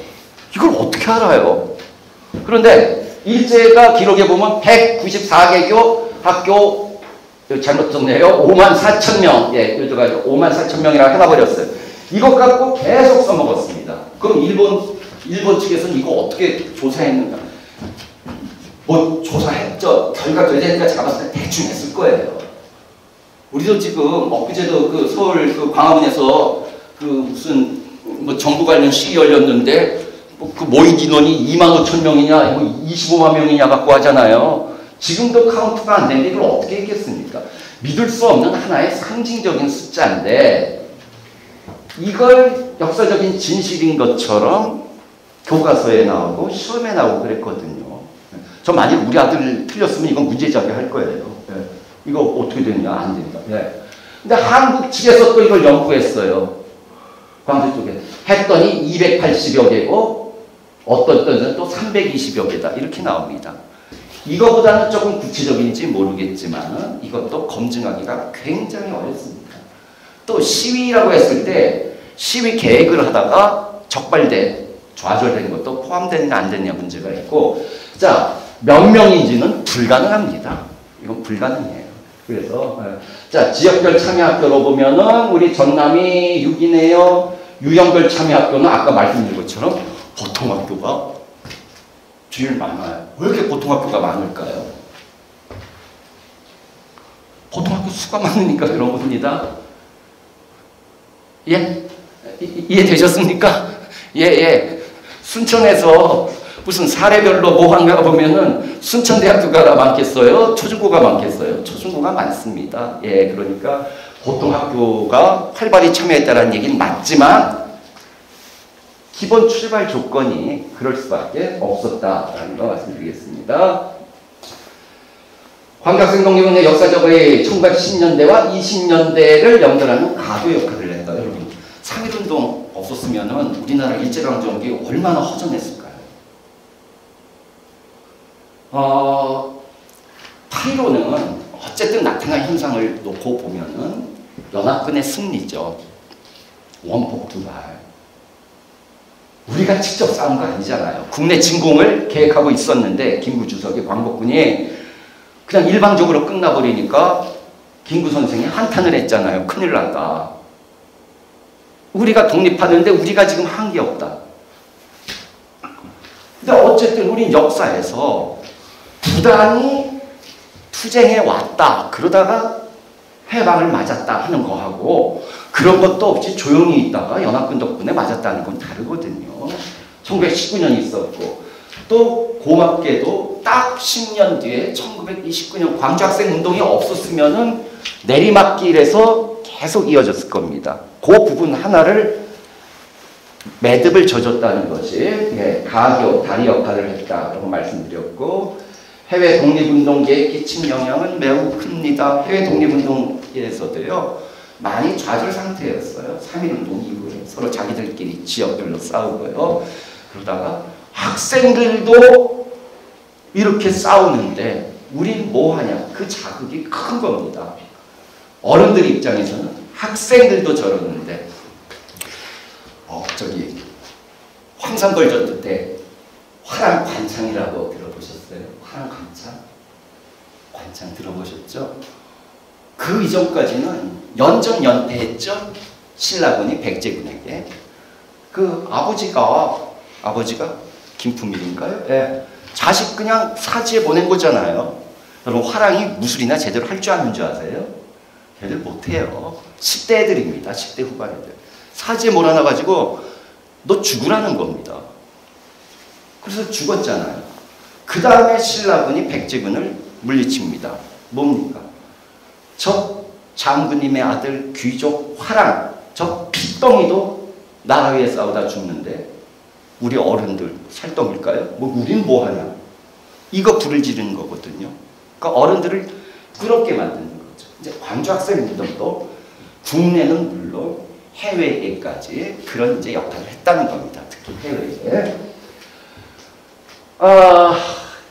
이걸 어떻게 알아요? 그런데 일제가 기록에 보면 194개교 학교, 잘못 썼네요. 54,000명. 예, 여기가 54,000명이라고 해놔버렸어요. 이것 갖고 계속 써먹었습니다. 그럼 일본 측에서는 이거 어떻게 조사했는가? 뭐 조사했죠. 결과 되니까 잡았을 때 대충 했을 거예요. 우리도 지금 엊그제도 서울 광화문에서 무슨 정부 관련 시위 열렸는데, 그 모인 인원이 25,000명이냐 25만 명이냐 갖고 하잖아요. 지금도 카운트가 안 되는데 이걸 어떻게 했겠습니까? 믿을 수 없는 하나의 상징적인 숫자인데, 이걸 역사적인 진실인 것처럼 교과서에 나오고 시험에 나오고 그랬거든요. 저 만약 우리 아들 틀렸으면 이건 문제제기 할 거예요. 이거 어떻게 되냐? 안 된다. 근데 한국 측에서 또 이걸 연구했어요. 광주 쪽에. 했더니 280여 개고, 어떤 데는 또 320여 개다. 이렇게 나옵니다. 이거보다는 조금 구체적인지 모르겠지만, 이것도 검증하기가 굉장히 어렵습니다. 또 시위라고 했을 때, 시위 계획을 하다가 적발된, 좌절된 것도 포함되느냐 안 되느냐 문제가 있고, 자, 몇 명인지는 불가능합니다. 이건 불가능해요. 그래서, 자, 지역별 참여학교로 보면은, 우리 전남이 6이네요. 유형별 참여학교는 아까 말씀드린 것처럼 보통학교가 제일 많아요. 왜 이렇게 보통학교가 많을까요? 보통학교 수가 많으니까 그런 겁니다. 예? 이해되셨습니까? 예. 순천에서 무슨 사례별로 모항가 보면은 순천대학교가 많겠어요? 초중고가 많겠어요? 초중고가 많습니다. 예, 그러니까 보통학교가 활발히 참여했다는 얘기는 맞지만, 기본 출발 조건이 그럴 수밖에 없었다라는 거 말씀드리겠습니다. 광주학생 독립운동의 역사적의 1910년대와 20년대를 연결하는 가도 역할을 했다. 여러분, 3.1운동 없었으면 우리나라 일제강점기 얼마나 허전했을까요? 8.15는 어쨌든 나타난 현상을 놓고 보면은 연합군의 승리죠. 원폭 두발. 우리가 직접 싸운 거 아니잖아요. 국내 진공을 계획하고 있었는데 김구 주석이 광복군이 그냥 일방적으로 끝나버리니까 김구 선생이 한탄을 했잖아요. 큰일 났다. 우리가 독립하는데 우리가 지금 한 게 없다. 근데 어쨌든 우린 역사에서 부단히 투쟁해 왔다. 그러다가 해방을 맞았다 하는 거하고 그런 것도 없이 조용히 있다가 연합군 덕분에 맞았다는 건 다르거든요. 1919년 있었고 또 고맙게도 딱 10년 뒤에 1929년 광주학생 운동이 없었으면은 내리막길에서 계속 이어졌을 겁니다. 그 부분 하나를 매듭을 져줬다는 것이 예, 가교, 다리 역할을 했다라고 말씀드렸고 해외 독립운동계에 끼친 영향은 매우 큽니다. 해외 독립운동에서도요. 많이 좌절 상태였어요. 3.1운동 이후에 서로 자기들끼리 지역별로 싸우고요. 그러다가 학생들도 이렇게 싸우는데 우린 뭐하냐. 그 자극이 큰 겁니다. 어른들 입장에서는 학생들도 저러는데 저기 황산벌 전투 때 화랑 관창이라고 들어보셨어요? 화랑 관창? 관창 들어보셨죠? 그 이전까지는 연전 연패했죠? 신라군이 백제군에게. 그 아버지가 김풍일인가요? 예. 자식 그냥 사지에 보낸 거잖아요. 여러분 화랑이 무술이나 제대로 할 줄 아는 줄 아세요? 걔들 못해요. 10대 애들입니다. 10대 후반 애들. 사지에 몰아놔가지고 너 죽으라는 겁니다. 그래서 죽었잖아요. 그 다음에 신라군이 백제군을 물리칩니다. 뭡니까? 저 장군님의 아들 귀족 화랑, 저 핏덩이도 나라 위에 싸우다 죽는데 우리 어른들 살덩일까요? 우린 뭐하냐? 이거 불을 지르는 거거든요. 그러니까 어른들을 부럽게 만드는 거죠. 이제 광주학생 운동도 국내는 물론 해외에까지 그런 이제 역할을 했다는 겁니다. 특히 해외에.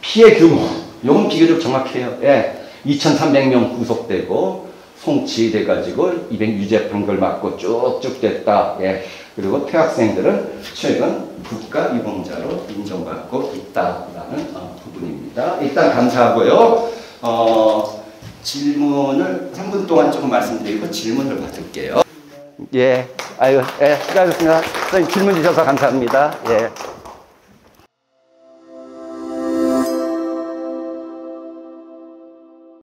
피해 규모, 이건 비교적 정확해요. 예. 2,300명 구속되고 송치돼가지고 200 유죄 판결 맞고 쭉쭉 됐다. 예. 그리고 퇴학생들은 최근 국가유공자로 인정받고 있다라는 부분입니다. 일단 감사하고요. 질문을 3분 동안 조금 말씀드리고 질문을 받을게요. 예, 아유, 예, 수고하셨습니다. 선생님 질문 주셔서 감사합니다. 예.